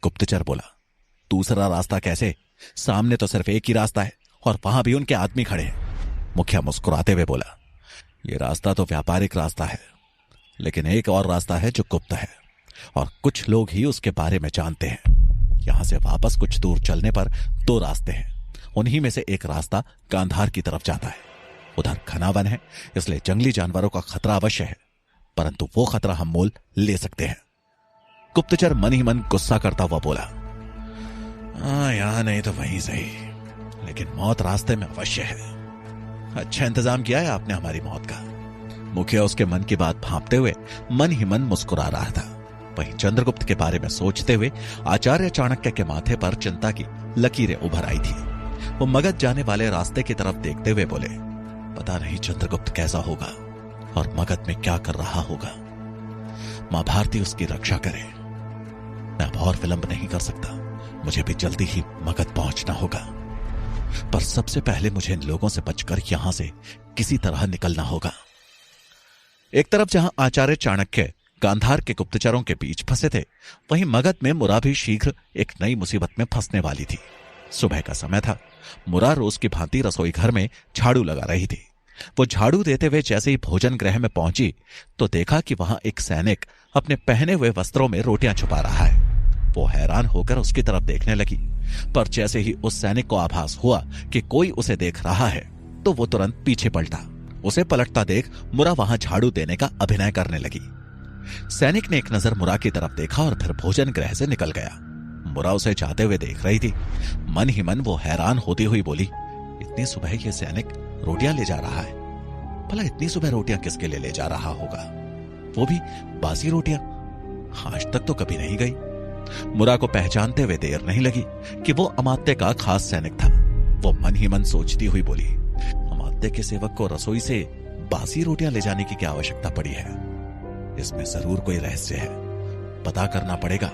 गुप्तचर बोला, दूसरा रास्ता कैसे? सामने तो सिर्फ एक ही रास्ता है और वहां भी उनके आदमी खड़े हैं। मुखिया मुस्कुराते हुए बोला, यह रास्ता तो व्यापारिक रास्ता है, लेकिन एक और रास्ता है जो गुप्त है और कुछ लोग ही उसके बारे में जानते हैं। यहां से वापस कुछ दूर चलने पर दो रास्ते हैं, उन्हीं में से एक रास्ता गांधार की तरफ जाता है। उधर घना वन है, इसलिए जंगली जानवरों का खतरा अवश्य है, परंतु वो खतरा हम मोल ले सकते हैं। गुप्तचर मन ही मन गुस्सा करता हुआ बोला, यहां नहीं तो वहीं सही, लेकिन मौत रास्ते में अवश्य है। अच्छा इंतजाम किया है आपने हमारी मौत का। मुखिया उसके मन की बात भांपते हुए मन ही मन मुस्कुरा रहा था। वहीं चंद्रगुप्त के बारे में सोचते हुए आचार्य चाणक्य के माथे पर चिंता की लकीरें उभर आई थी। वो मगध जाने वाले रास्ते की तरफ देखते हुए बोले, पता नहीं चंद्रगुप्त कैसा होगा और मगध में क्या कर रहा होगा। मां भारती उसकी रक्षा करे। मैं अब और विलंब नहीं कर सकता, मुझे भी जल्दी ही मगध पहुंचना होगा। पर सबसे पहले मुझे इन लोगों से बचकर यहां से किसी तरह निकलना होगा। एक तरफ जहां आचार्य चाणक्य गांधार के गुप्तचरों के बीच फंसे थे, वहीं मगध में मुरा भी शीघ्र एक नई मुसीबत में फंसने वाली थी। सुबह का समय था। मुरा रोज की भांति रसोई घर में झाड़ू लगा रही थी। वो झाड़ू देते हुए जैसे ही भोजन गृह में पहुंची तो देखा कि वहां एक सैनिक अपने पहने हुए वस्त्रों में रोटियां छुपा रहा है। वो हैरान होकर उसकी तरफ देखने लगी, पर जैसे ही उस सैनिक को आभास हुआ कि कोई उसे देख रहा है तो वो तुरंत पीछे पलटा। उसे पलटता देख मुरा वहां झाड़ू देने का अभिनय करने लगी। सैनिक ने एक नजर मुरा की तरफ देखा और फिर भोजन गृह से निकल गया। मुरा उसे जाते हुए देख रही थी। मन ही मन वो हैरान होती हुई बोली, इतनी सुबह ये सैनिक रोटियां ले जा रहा है। भला इतनी सुबह रोटियां किसके लिए ले जा रहा होगा? वो भी बासी रोटियां। आज तक तो कभी नहीं गई। मुरा को पहचानते हुए देर नहीं लगी कि वो अमात्य का खास सैनिक था। वो मन ही मन सोचती हुई बोली, अमात्य के सेवक को रसोई से बासी रोटियां ले जाने की क्या आवश्यकता पड़ी है? इसमें जरूर कोई रहस्य है, पता करना पड़ेगा।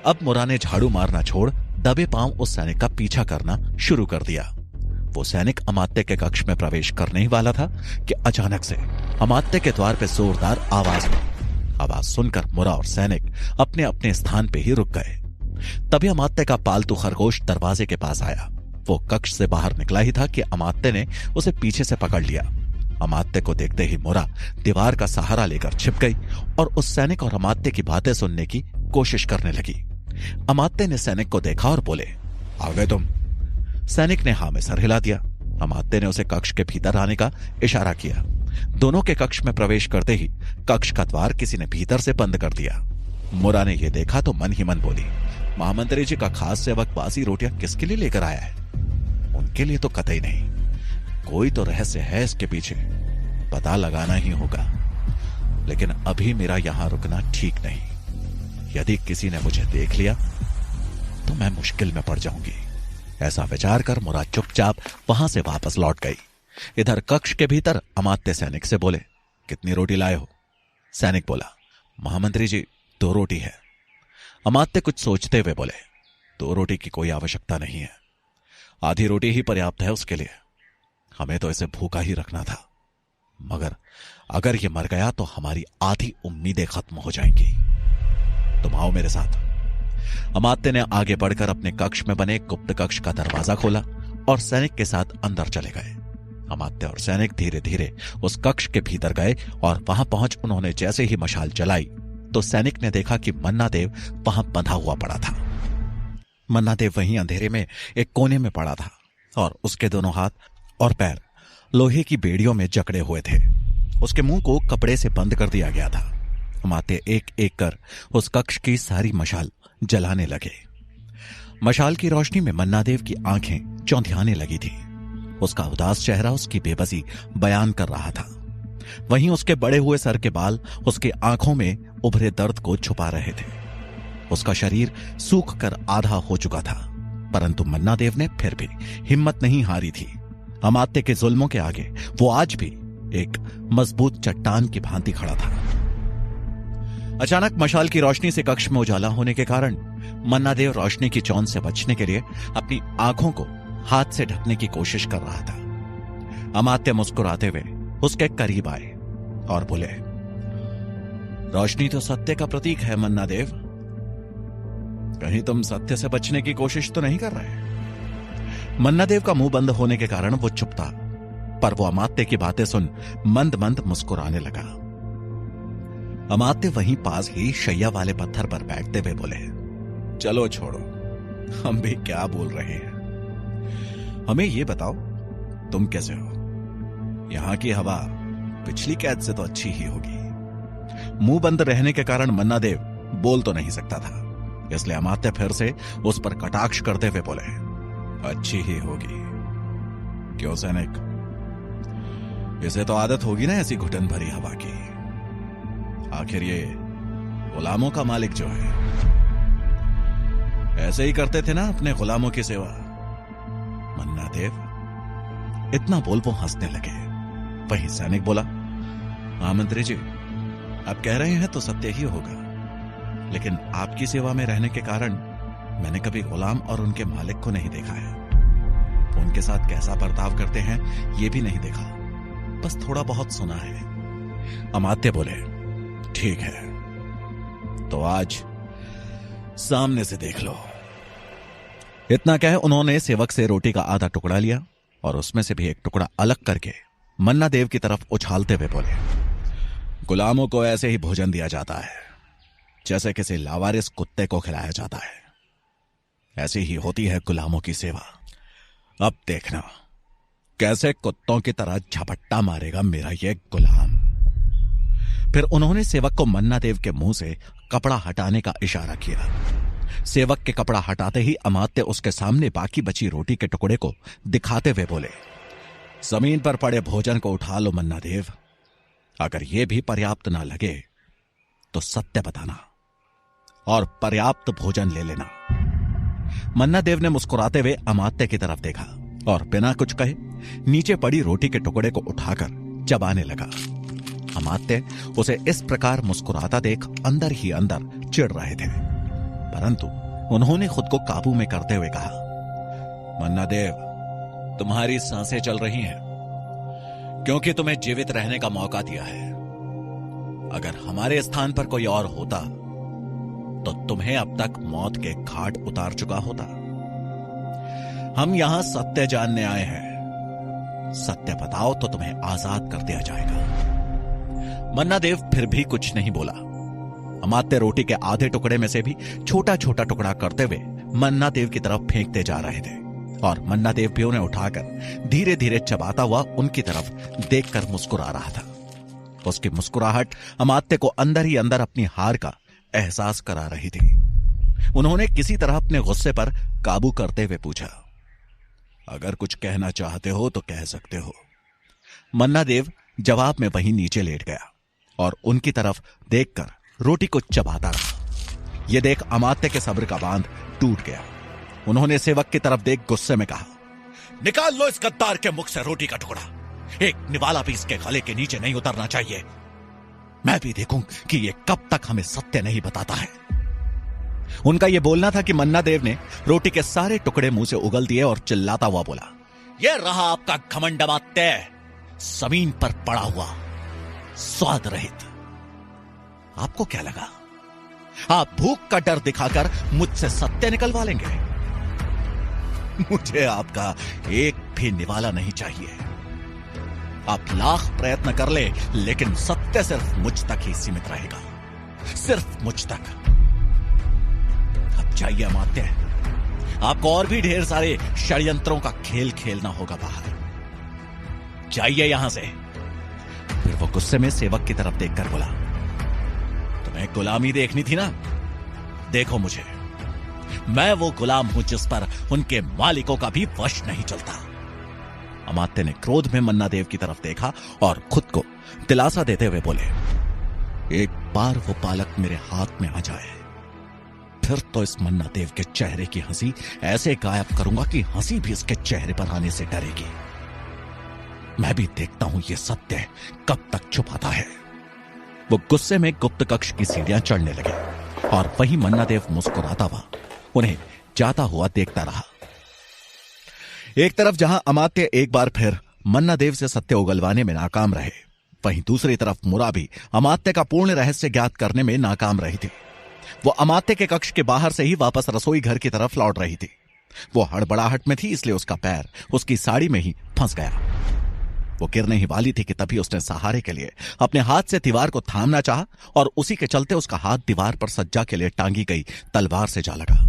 अब मुरा ने झाड़ू मारना छोड़ दबे पांव उस सैनिक का पीछा करना शुरू कर दिया। वो सैनिक अमात्य के कक्ष में प्रवेश करने ही वाला था कि अचानक से अमात्य के द्वार पे जोरदार आवाज हुई। आवाज सुनकर मुरा और सैनिक अपने अपने स्थान पे ही रुक गए। तभी अमात्य का पालतू खरगोश दरवाजे के पास आया। वो कक्ष से बाहर निकला ही था कि अमात्य ने उसे पीछे से पकड़ लिया। अमात्य को देखते ही मुरा दीवार का सहारा लेकर छिप गई और उस सैनिक और अमात्य की बातें सुनने की कोशिश करने लगी। अमात्य ने सैनिक को देखा और बोले, आ गए तुम? सैनिक ने हां में सर हिला दिया। अमात्य ने उसे कक्ष के भीतर आने का इशारा किया। दोनों के कक्ष में प्रवेश करते ही कक्ष का द्वार किसी ने भीतर से बंद कर दिया। मुरा ने यह देखा तो मन ही मन बोली, महामंत्री जी का खास सेवक बासी रोटियां किसके लिए लेकर आया है? उनके लिए तो कतई नहीं, कोई तो रहस्य है इसके पीछे, पता लगाना ही होगा। लेकिन अभी मेरा यहां रुकना ठीक नहीं। यदि किसी ने मुझे देख लिया तो मैं मुश्किल में पड़ जाऊंगी। ऐसा विचार कर मुराद चुपचाप वहां से वापस लौट गई। इधर कक्ष के भीतर अमात्य सैनिक से बोले, कितनी रोटी लाए हो? सैनिक बोला, महामंत्री जी 2 रोटी है। अमात्य कुछ सोचते हुए बोले, 2 रोटी की कोई आवश्यकता नहीं है, आधी रोटी ही पर्याप्त है उसके लिए। हमें तो इसे भूखा ही रखना था, मगर अगर ये मर गया तो हमारी आधी उम्मीदें खत्म हो जाएंगी। तुम आओ मेरे साथ। अमात्य ने आगे बढ़कर अपने कक्ष में बने गुप्त कक्ष का दरवाजा खोला और सैनिक के साथ अंदर चले गए। अमात्य और सैनिक धीरे धीरे उस कक्ष के भीतर गए और वहां पहुंच उन्होंने जैसे ही मशाल जलाई तो सैनिक ने देखा कि मन्ना देव वहां बंधा हुआ पड़ा था। मन्ना देव वहीं अंधेरे में एक कोने में पड़ा था और उसके दोनों हाथ और पैर लोहे की बेड़ियों में जकड़े हुए थे। उसके मुंह को कपड़े से बंद कर दिया गया था। अमात्य एक एक कर उस कक्ष की सारी मशाल जलाने लगे। मशाल की रोशनी में मन्ना देव की आंखें चौंधियाने लगी थी। उसका उदास चेहरा उसकी बेबसी बयान कर रहा था। वहीं उसके बड़े हुए सर के बाल उसकी आंखों में उभरे दर्द को छुपा रहे थे। उसका शरीर सूख कर आधा हो चुका था, परंतु मन्ना देव ने फिर भी हिम्मत नहीं हारी थी। अमात्य के जुल्मों के आगे वो आज भी एक मजबूत चट्टान की भांति खड़ा था। अचानक मशाल की रोशनी से कक्ष में उजाला होने के कारण मन्ना देव रोशनी की चौंध से बचने के लिए अपनी आंखों को हाथ से ढकने की कोशिश कर रहा था। अमात्य मुस्कुराते हुए उसके करीब आए और बोले, रोशनी तो सत्य का प्रतीक है मन्ना देव, कहीं तुम सत्य से बचने की कोशिश तो नहीं कर रहे? मन्ना देव का मुंह बंद होने के कारण वो चुप था, पर वो अमात्य की बातें सुन मंद मंद मुस्कुराने लगा। अमात्य वहीं पास ही शैया वाले पत्थर पर बैठते हुए बोले, चलो छोड़ो, हम भी क्या बोल रहे हैं। हमें ये बताओ, तुम कैसे हो? यहां की हवा पिछली कैद से तो अच्छी ही होगी। मुंह बंद रहने के कारण मन्ना देव बोल तो नहीं सकता था, इसलिए अमात्य फिर से उस पर कटाक्ष करते हुए बोले, अच्छी ही होगी। क्यों सैनिक, इसे तो आदत होगी ना ऐसी घुटन भरी हवा की। आखिर ये गुलामों का मालिक जो है, ऐसे ही करते थे ना अपने गुलामों की सेवा। मन्ना देव इतना बोल वो हंसने लगे। वहीं सैनिक बोला, हाँ मंत्री जी, आप कह रहे हैं तो सत्य ही होगा, लेकिन आपकी सेवा में रहने के कारण मैंने कभी गुलाम और उनके मालिक को नहीं देखा है। उनके साथ कैसा बर्ताव करते हैं ये भी नहीं देखा, बस थोड़ा बहुत सुना है। अमात्य बोले, ठीक है, तो आज सामने से देख लो। इतना कह उन्होंने सेवक से रोटी का आधा टुकड़ा लिया और उसमें से भी एक टुकड़ा अलग करके मन्ना देव की तरफ उछालते हुए बोले, गुलामों को ऐसे ही भोजन दिया जाता है जैसे किसी लावारिस कुत्ते को खिलाया जाता है। ऐसी ही होती है गुलामों की सेवा। अब देखना कैसे कुत्तों की तरह झपट्टा मारेगा मेरा ये गुलाम। फिर उन्होंने सेवक को मन्ना देव के मुंह से कपड़ा हटाने का इशारा किया। सेवक के कपड़ा हटाते ही अमात्य उसके सामने बाकी बची रोटी के टुकड़े को दिखाते हुए बोले, जमीन पर पड़े भोजन को उठा लो मन्ना देव। अगर यह भी पर्याप्त ना लगे तो सत्य बताना और पर्याप्त भोजन ले लेना। मन्ना देव ने मुस्कुराते हुए अमात्य की तरफ देखा और बिना कुछ कहे नीचे पड़ी रोटी के टुकड़े को उठाकर चबाने लगा। अमात्य उसे इस प्रकार मुस्कुराता देख अंदर ही अंदर चिढ़ रहे थे, परंतु उन्होंने खुद को काबू में करते हुए कहा, मन्ना देव, तुम्हारी सांसें चल रही हैं क्योंकि तुम्हें जीवित रहने का मौका दिया है। अगर हमारे स्थान पर कोई और होता तो तुम्हें अब तक मौत के घाट उतार चुका होता। हम यहां सत्य जानने आए हैं। सत्य बताओ तो तुम्हें आजाद कर दिया जाएगा। मन्ना देव फिर भी कुछ नहीं बोला। अमात्य रोटी के आधे टुकड़े में से भी छोटा छोटा टुकड़ा करते हुए मन्ना देव की तरफ फेंकते जा रहे थे और मन्ना देव भी उन्हें उठाकर धीरे धीरे चबाता हुआ उनकी तरफ देखकर मुस्कुरा रहा था। उसकी मुस्कुराहट अमात्य को अंदर ही अंदर अपनी हार का एहसास करा रही थी। उन्होंने किसी तरह अपने गुस्से पर काबू करते हुए पूछा, अगर कुछ कहना चाहते हो तो कह सकते हो। मन्ना देव जवाब में वहीं नीचे लेट गया और उनकी तरफ देखकर रोटी को चबाता रहा। यह देख अमात्य के सब्र का बांध टूट गया। उन्होंने सेवक की तरफ देख गुस्से में कहा, निकाल लो इस गद्दार के मुख से रोटी का टुकड़ा। एक निवाला भी इसके गले के नीचे नहीं उतरना चाहिए। मैं भी देखूं कि ये कब तक हमें सत्य नहीं बताता है। उनका यह बोलना था कि मन्ना देव ने रोटी के सारे टुकड़े मुंह से उगल दिए और चिल्लाता हुआ बोला, यह रहा आपका घमंड अमात्य, जमीन पर पड़ा हुआ, स्वाद रहित। आपको क्या लगा आप भूख का डर दिखाकर मुझसे सत्य निकलवा लेंगे? मुझे आपका एक भी निवाला नहीं चाहिए। आप लाख प्रयत्न कर ले, लेकिन सत्य सिर्फ मुझ तक ही सीमित रहेगा, सिर्फ मुझ तक। अब जाइए अमात्य, आपको और भी ढेर सारे षड्यंत्रों का खेल खेलना होगा बाहर। जाइए यहां से। फिर वो गुस्से में सेवक की तरफ देखकर बोला, तुम्हें गुलामी देखनी थी ना? देखो मुझे, मैं वो गुलाम हूं जिस पर उनके मालिकों का भी वश नहीं चलता। अमात्य ने क्रोध में मन्ना देव की तरफ देखा और खुद को दिलासा देते हुए बोले, एक बार वो बालक मेरे हाथ में आ जाए, फिर तो इस मन्ना देव के चेहरे की हंसी ऐसे गायब करूंगा कि हंसी भी इसके चेहरे पर आने से डरेगी। मैं भी देखता हूं ये सत्य कब तक छुपाता है। वो गुस्से में गुप्त कक्ष की सीढ़ियां चढ़ने लगे और वही मन्ना देव मुस्कुराता हुआ उन्हें जाता हुआ देखता रहा। एक तरफ जहां अमात्य एक बार फिर मन्ना देव से सत्य उगलवाने में नाकाम रहे, वहीं दूसरी तरफ मुरा भी अमात्य का पूर्ण रहस्य ज्ञात करने में नाकाम रही थी। वो अमात्य के कक्ष के बाहर से ही वापस रसोई घर की तरफ लौट रही थी। वो हड़बड़ाहट में थी, इसलिए उसका पैर उसकी साड़ी में ही फंस गया। वो गिरने ही वाली थी कि तभी उसने सहारे के लिए अपने हाथ से दीवार को थामना चाहा और उसी के चलते उसका हाथ दीवार पर सज्जा के लिए टांगी गई तलवार से जा लगा।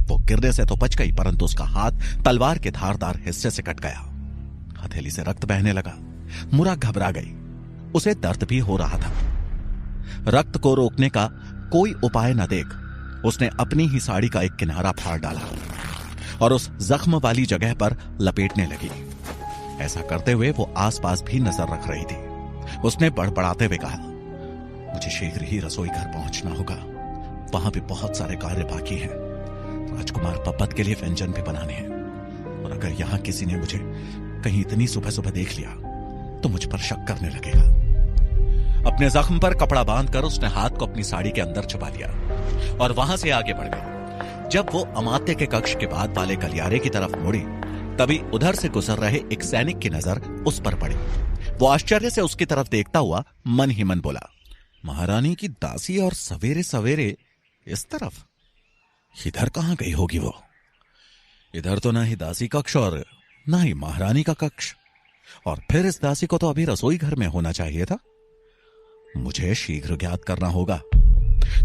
वो गिरने से तो बच गई, परंतु उसका हाथ तलवार के धारदार हिस्से से कट गया। हथेली से रक्त बहने लगा। मुरा घबरा गई, उसे दर्द भी हो रहा था। रक्त को रोकने का कोई उपाय न देख उसने अपनी ही साड़ी का एक किनारा फाड़ डाला और उस जख्म वाली जगह पर लपेटने लगी। ऐसा करते हुए वो आसपास भी नजर रख रही थी। उसने बड़बड़ाते हुए कहा, मुझे शीघ्र ही रसोई घर पहुंचना होगा, वहां भी बहुत सारे कार्य बाकी हैं। राजकुमार पब्बत के लिए व्यंजन भी बनाने हैं, और अगर यहां किसी ने मुझे कहीं इतनी सुबह सुबह देख लिया तो मुझ पर शक करने लगेगा। अपने जख्म पर कपड़ा बांधकर उसने हाथ को अपनी साड़ी के अंदर छुपा लिया और वहां से आगे बढ़ गई। जब वो अमात्य के कक्ष के बाद वाले गलियारे की तरफ मुड़ी, तभी उधर से गुजर रहे एक सैनिक की नजर उस पर पड़ी। वो आश्चर्य से उसकी तरफ देखता हुआ मन ही मन बोला, महारानी की दासी और सवेरे सवेरे इस तरफ, इधर कहां गई होगी वो? इधर तो ना ही दासी कक्ष और ना ही महारानी का कक्ष, और फिर इस दासी को तो अभी रसोई घर में होना चाहिए था। मुझे शीघ्र ज्ञात करना होगा।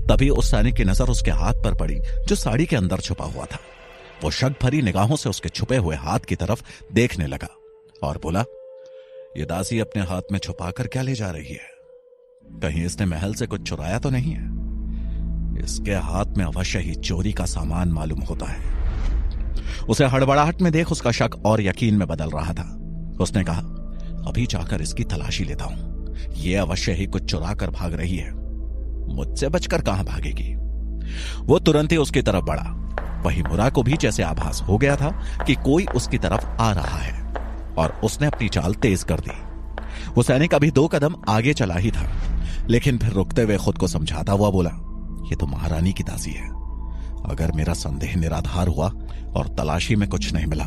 तभी उस सैनिक की नजर उसके हाथ पर पड़ी जो साड़ी के अंदर छुपा हुआ था। वो शक भरी निगाहों से उसके छुपे हुए हाथ की तरफ देखने लगा और बोला, ये दासी अपने हाथ में छुपाकर क्या ले जा रही है? कहीं इसने महल से कुछ चुराया तो नहीं है? इसके हाथ में अवश्य ही चोरी का सामान मालूम होता है। उसे हड़बड़ाहट में देख उसका शक और यकीन में बदल रहा था। उसने कहा, अभी जाकर इसकी तलाशी लेता हूं। ये अवश्य ही कुछ चुरा कर भाग रही है, मुझसे बचकर कहां भागेगी। वो तुरंत ही उसकी तरफ बढ़ा। वही मुरा को भी जैसे आभास हो गया था कि कोई उसकी तरफ आ रहा है, और उसने अपनी चाल तेज कर दी। वो सैनिक अभी 2 कदम आगे चला ही था, लेकिन फिर रुकते हुए खुद को समझाता हुआ बोला, ये तो महारानी की दासी है। अगर मेरा संदेह निराधार हुआ और तलाशी में कुछ नहीं मिला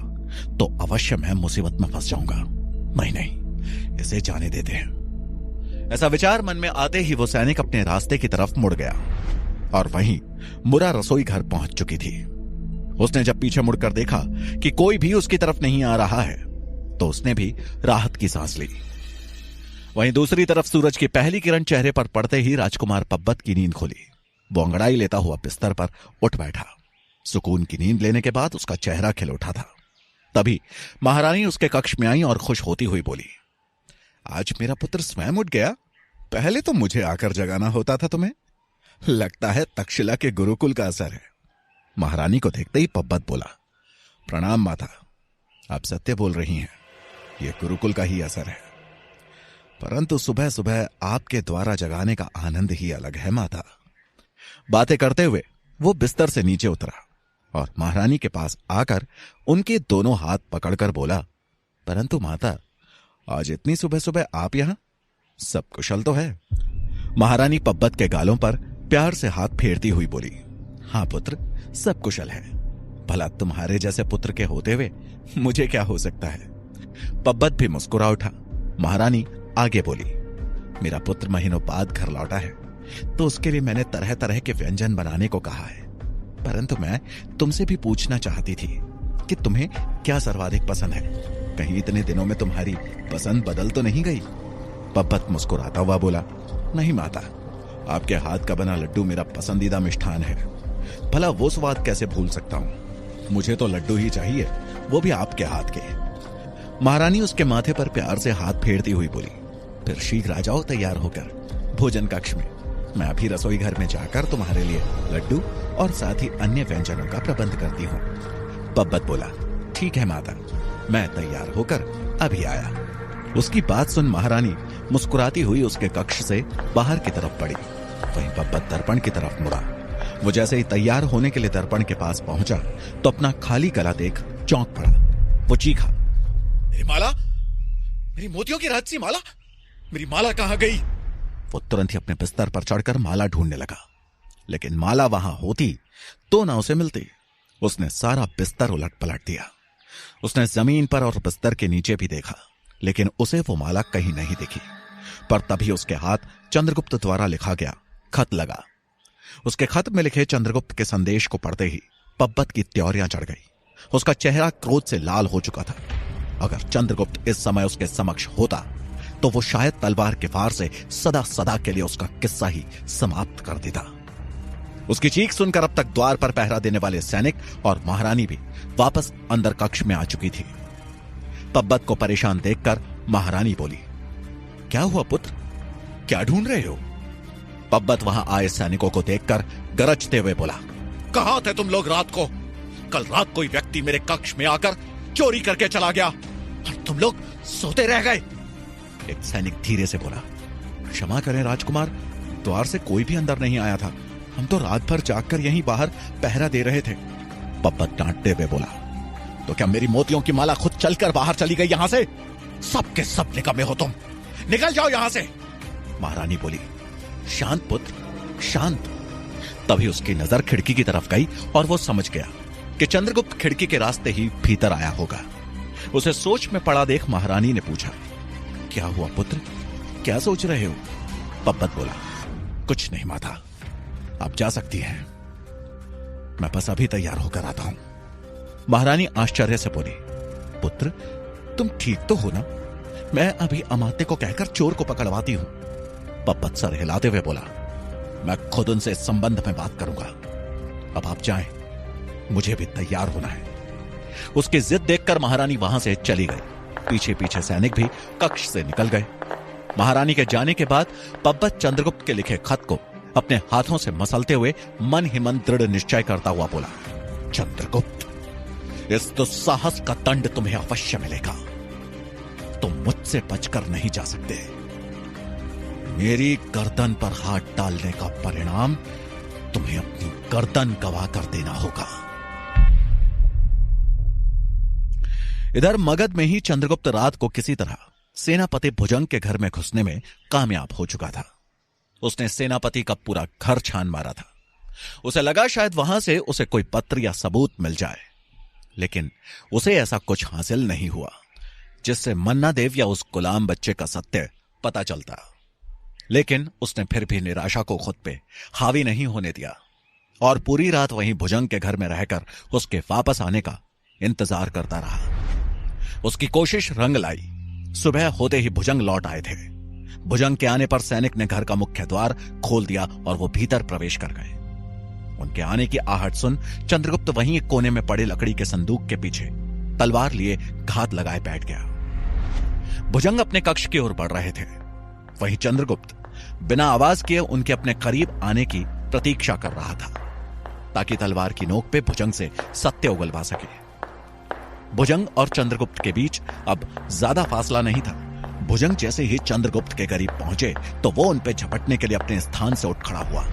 तो अवश्य मैं मुसीबत में फंस जाऊंगा। नहीं, इसे जाने देते हैं। ऐसा विचार मन में आते ही वो सैनिक अपने रास्ते की तरफ मुड़ गया, और वहीं मुरा रसोई घर पहुंच चुकी थी। उसने जब पीछे मुड़कर देखा कि कोई भी उसकी तरफ नहीं आ रहा है, तो उसने भी राहत की सांस ली। वहीं दूसरी तरफ सूरज की पहली किरण चेहरे पर पड़ते ही राजकुमार पब्बत की नींद खुली। वो अंगड़ाई लेता हुआ बिस्तर पर उठ बैठा। सुकून की नींद लेने के बाद उसका चेहरा खिल उठा था। तभी महारानी उसके कक्ष में आई और खुश होती हुई बोली, आज मेरा पुत्र स्वयं उठ गया। पहले तो मुझे आकर जगाना होता था तुम्हें। लगता है तक्षशिला के गुरुकुल का असर है। महारानी को देखते ही पब्बत बोला, प्रणाम माता, आप सत्य बोल रही हैं, यह गुरुकुल का ही असर है। परंतु सुबह सुबह आपके द्वारा जगाने का आनंद ही अलग है माता। बातें करते हुए वो बिस्तर से नीचे उतरा और महारानी के पास आकर उनके दोनों हाथ पकड़कर बोला, परंतु माता, आज इतनी सुबह सुबह आप यहां? सब कुशल तो है? महारानी पब्बत के गालों पर प्यार से हाथ फेरती हुई बोली, हां पुत्र, सब कुशल है। भला तुम्हारे जैसे पुत्र के होते हुए मुझे क्या हो सकता है? पब्बत भी मुस्कुरा उठा। महारानी आगे बोली, मेरा पुत्र महीनों बाद घर लौटा है तो उसके लिए मैंने तरह तरह के व्यंजन बनाने को कहा है, परंतु मैं तुमसे भी पूछना चाहती थी कि तुम्हें क्या सर्वाधिक पसंद है। कहीं इतने दिनों में तुम्हारी पसंद बदल तो नहीं गई? पब्बत मुस्कुराता हुआ बोला, नहीं माता, आपके हाथ का बना लड्डू मेरा पसंदीदा मिष्ठान है। भला वो स्वाद कैसे भूल सकता हूं? मुझे तो लड्डू ही चाहिए, वो भी आपके हाथ के। महारानी उसके माथे पर प्यार से हाथ फेरती हुई बोली, फिर शीघ्र आ जाओ तैयार होकर भोजन कक्ष में। मैं अभी रसोई घर में जाकर तुम्हारे लिए लड्डू और साथ ही अन्य व्यंजनों का प्रबंध करती हूं। पब्बत बोला, ठीक है माता, मैं तैयार होकर अभी आया। उसकी बात सुन महारानी मुस्कुराती हुई उसके कक्ष से बाहर की तरफ बढ़ी। वहीं पब्बत दर्पण की तरफ मुड़ा। वो जैसे ही तैयार होने के लिए दर्पण के पास पहुंचा तो अपना खाली गला देख चौंक पड़ा। वो चीखा, मेरी माला, मेरी मोतियों की राजसी माला, मेरी माला कहां गई? वो तुरंत ही अपने बिस्तर पर चढ़कर माला ढूंढने लगा, लेकिन माला वहां होती तो ना उसे मिलती। उसने सारा बिस्तर उलट पलट दिया। उसने जमीन पर और बिस्तर के नीचे भी देखा, लेकिन उसे वो माला कहीं नहीं दिखी। पर तभी उसके हाथ चंद्रगुप्त द्वारा लिखा गया खत लगा। उसके खत में लिखे चंद्रगुप्त के संदेश को पढ़ते ही पब्बत की त्योरियां चढ़ गई। उसका चेहरा क्रोध से लाल हो चुका था। अगर चंद्रगुप्त इस समय उसके समक्ष होता तो वो शायद तलवार के वार से सदा सदा के लिए उसका किस्सा ही समाप्त कर देता। उसकी चीख सुनकर अब तक द्वार पर पहरा देने वाले सैनिक और महारानी भी वापस अंदर कक्ष में आ चुकी थी। पब्बत को परेशान देखकर महारानी बोली, क्या हुआ पुत्र, क्या ढूंढ रहे हो? पब्बत वहां आए सैनिकों को देखकर गरजते हुए बोला, कहां थे तुम लोग रात को? कल रात कोई व्यक्ति मेरे कक्ष में आकर चोरी करके चला गया और तुम लोग सोते रह गए। एक सैनिक धीरे से बोला, क्षमा करें राजकुमार, द्वार से कोई भी अंदर नहीं आया था। हम तो रात भर जागकर यहीं बाहर पहरा दे रहे थे। पब्बत डांटते हुए बोला, तो क्या मेरी मोतियों की माला खुद चलकर बाहर चली गई यहां से? सब के सब निकम्मे हो तुम, निकल जाओ यहां से। महारानी बोली, शांत पुत्र, शांत। तभी उसकी नजर खिड़की की तरफ गई और वो समझ गया कि चंद्रगुप्त खिड़की के रास्ते ही भीतर आया होगा। उसे सोच में पड़ा देख महारानी ने पूछा, क्या हुआ पुत्र, क्या सोच रहे हो? पब्बत बोला, कुछ नहीं माता, आप जा सकती हैं, मैं बस अभी तैयार होकर आता हूं। महारानी आश्चर्य से बोली, पुत्र तुम ठीक तो हो ना? मैं अभी अमात्य को कहकर चोर को पकड़वाती हूं। पब्बत सर हिलाते हुए बोला, मैं खुद उनसे इस संबंध में बात करूंगा। अब आप जाएं, मुझे भी तैयार होना है। उसकी जिद देखकर महारानी वहां से चली गई। पीछे पीछे सैनिक भी कक्ष से निकल गए। महारानी के जाने के बाद पब्बत चंद्रगुप्त के लिखे खत को अपने हाथों से मसलते हुए मन ही मन दृढ़ निश्चय करता हुआ बोला, चंद्रगुप्त, इस दुस्साहस का दंड तुम्हें अवश्य मिलेगा। तुम मुझसे बचकर नहीं जा सकते। मेरी गर्दन पर हाथ डालने का परिणाम तुम्हें अपनी गर्दन गवा कर देना होगा। इधर मगध में ही चंद्रगुप्त रात को किसी तरह सेनापति भुजंग के घर में घुसने में कामयाब हो चुका था। उसने सेनापति का पूरा घर छान मारा था। उसे लगा शायद वहां से उसे कोई पत्र या सबूत मिल जाए, लेकिन उसे ऐसा कुछ हासिल नहीं हुआ जिससे मन्ना देव या उस गुलाम बच्चे का सत्य पता चलता। लेकिन उसने फिर भी निराशा को खुद पे हावी नहीं होने दिया और पूरी रात वहीं भुजंग के घर में रहकर उसके वापस आने का इंतजार करता रहा। उसकी कोशिश रंग लाई। सुबह होते ही भुजंग लौट आए थे। भुजंग के आने पर सैनिक ने घर का मुख्य द्वार खोल दिया और वो भीतर प्रवेश कर गए। उनके आने की आहट सुन चंद्रगुप्त वहीं एक कोने में पड़े लकड़ी के संदूक के पीछे तलवार लिए घात लगाए बैठ गया। भुजंग अपने कक्ष की ओर बढ़ रहे थे। वहीं चंद्रगुप्त बिना आवाज किए उनके अपने करीब आने की प्रतीक्षा कर रहा था ताकि तलवार की नोक पे भुजंग से सत्य उगलवा सके। भुजंग और चंद्रगुप्त के बीच अब ज्यादा फासला नहीं था। भुजंग जैसे ही चंद्रगुप्त के करीब पहुंचे तो वो उन पे झपटने के लिए अपने स्थान से उठ खड़ा हुआ,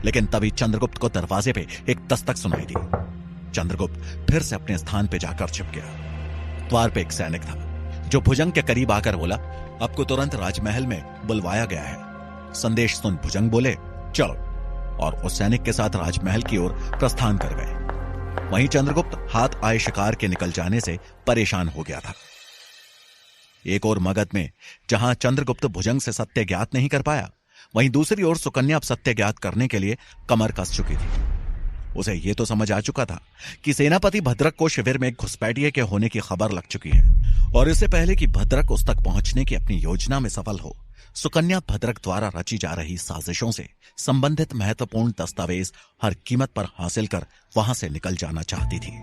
लेकिन तभी चंद्रगुप्त को दरवाजे पे एक दस्तक सुनाई दी। चंद्रगुप्त फिर से अपने स्थान पे जाकर छिप गया। द्वार पे एक सैनिक था जो भुजंग के करीब आकर बोला, आपको तुरंत राजमहल में बुलवाया गया है। संदेश सुन भुजंग बोले, चलो, और उस सैनिक के साथ राजमहल की ओर प्रस्थान कर गए। वहीं चंद्रगुप्त हाथ आए शिकार के निकल जाने से परेशान हो गया था। एक और मगध में जहां चंद्रगुप्त भुजंग से सत्य ज्ञात नहीं कर पाया, वहीं दूसरी ओर सुकन्या अब सत्य ज्ञात करने के लिए कमर कस चुकी थी। उसे यह तो समझ आ चुका था कि सेनापति भद्रक को शिविर में घुसपैठिए के होने की खबर लग चुकी है, और इससे पहले कि भद्रक उस तक पहुंचने की अपनी योजना में सफल हो, सुकन्या भद्रक द्वारा रची जा रही साजिशों से संबंधित महत्वपूर्ण दस्तावेज हर कीमत पर हासिल कर वहां से निकल जाना चाहती थी।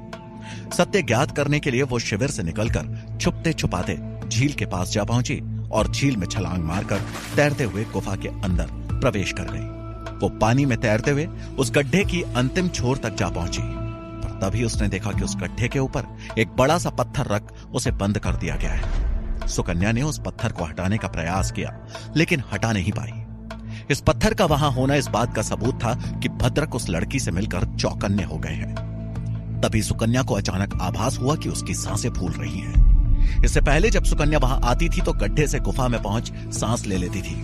सत्य ज्ञात करने के लिए वो शिविर से निकलकर छुपते छुपाते झील के पास जा पहुंची और झील में छलांग मारकर तैरते हुए गुफा के अंदर प्रवेश कर गई। वो पानी में तैरते हुए उस गड्ढे की अंतिम छोर तक जा पहुंची, पर तभी उसने देखा कि उस गड्ढे के ऊपर एक बड़ा सा पत्थर रख उसे बंद कर दिया गया है। सुकन्या ने उस पत्थर को हटाने का प्रयास किया, लेकिन हटा नहीं पाई। इस पत्थर का वहां होना इस बात का सबूत था कि भद्रक उस लड़की से मिलकर चौकन्ने हो गए हैं। तभी सुकन्या को अचानक आभास हुआ कि उसकी सांसें फूल रही हैं। इससे पहले जब सुकन्या वहां आती थी तो गड्ढे से गुफा में पहुंच सांस ले लेती थी,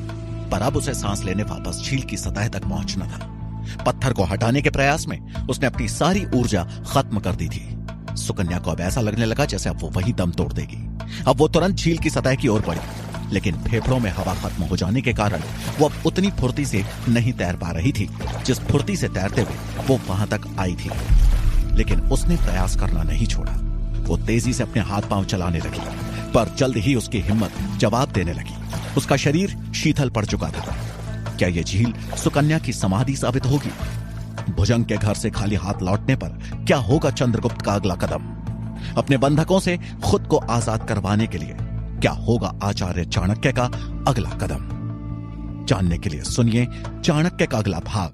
पर अब उसे सांस लेने वापस झील की सतह तक पहुंचना था। पत्थर को हटाने के प्रयास में उसने अपनी सारी ऊर्जा खत्म कर दी थी। सुकन्या को अब ऐसा लगने लगा जैसे अब वो वही दम तोड़ देगी। अब वो तुरंत झील की सतह की ओर बढ़ी, लेकिन फेफड़ों में हवा खत्म हो जाने के कारण वो अब उतनी फुर्ती से नहीं तैर पा रही थी जिस फुर्ती से तैरते हुए वो वहां तक आई थी। लेकिन उसने प्रयास करना नहीं छोड़ा। वो तेजी से अपने हाथ पांव चलाने लगी, पर जल्द ही उसकी हिम्मत जवाब देने लगी। उसका शरीर शीतल पड़ चुका था। क्या यह झील सुकन्या की समाधि साबित होगी? भुजंग के घर से खाली हाथ लौटने पर क्या होगा चंद्रगुप्त का अगला कदम? अपने बंधकों से खुद को आजाद करवाने के लिए क्या होगा आचार्य चाणक्य का अगला कदम? जानने के लिए सुनिए चाणक्य का अगला भाग।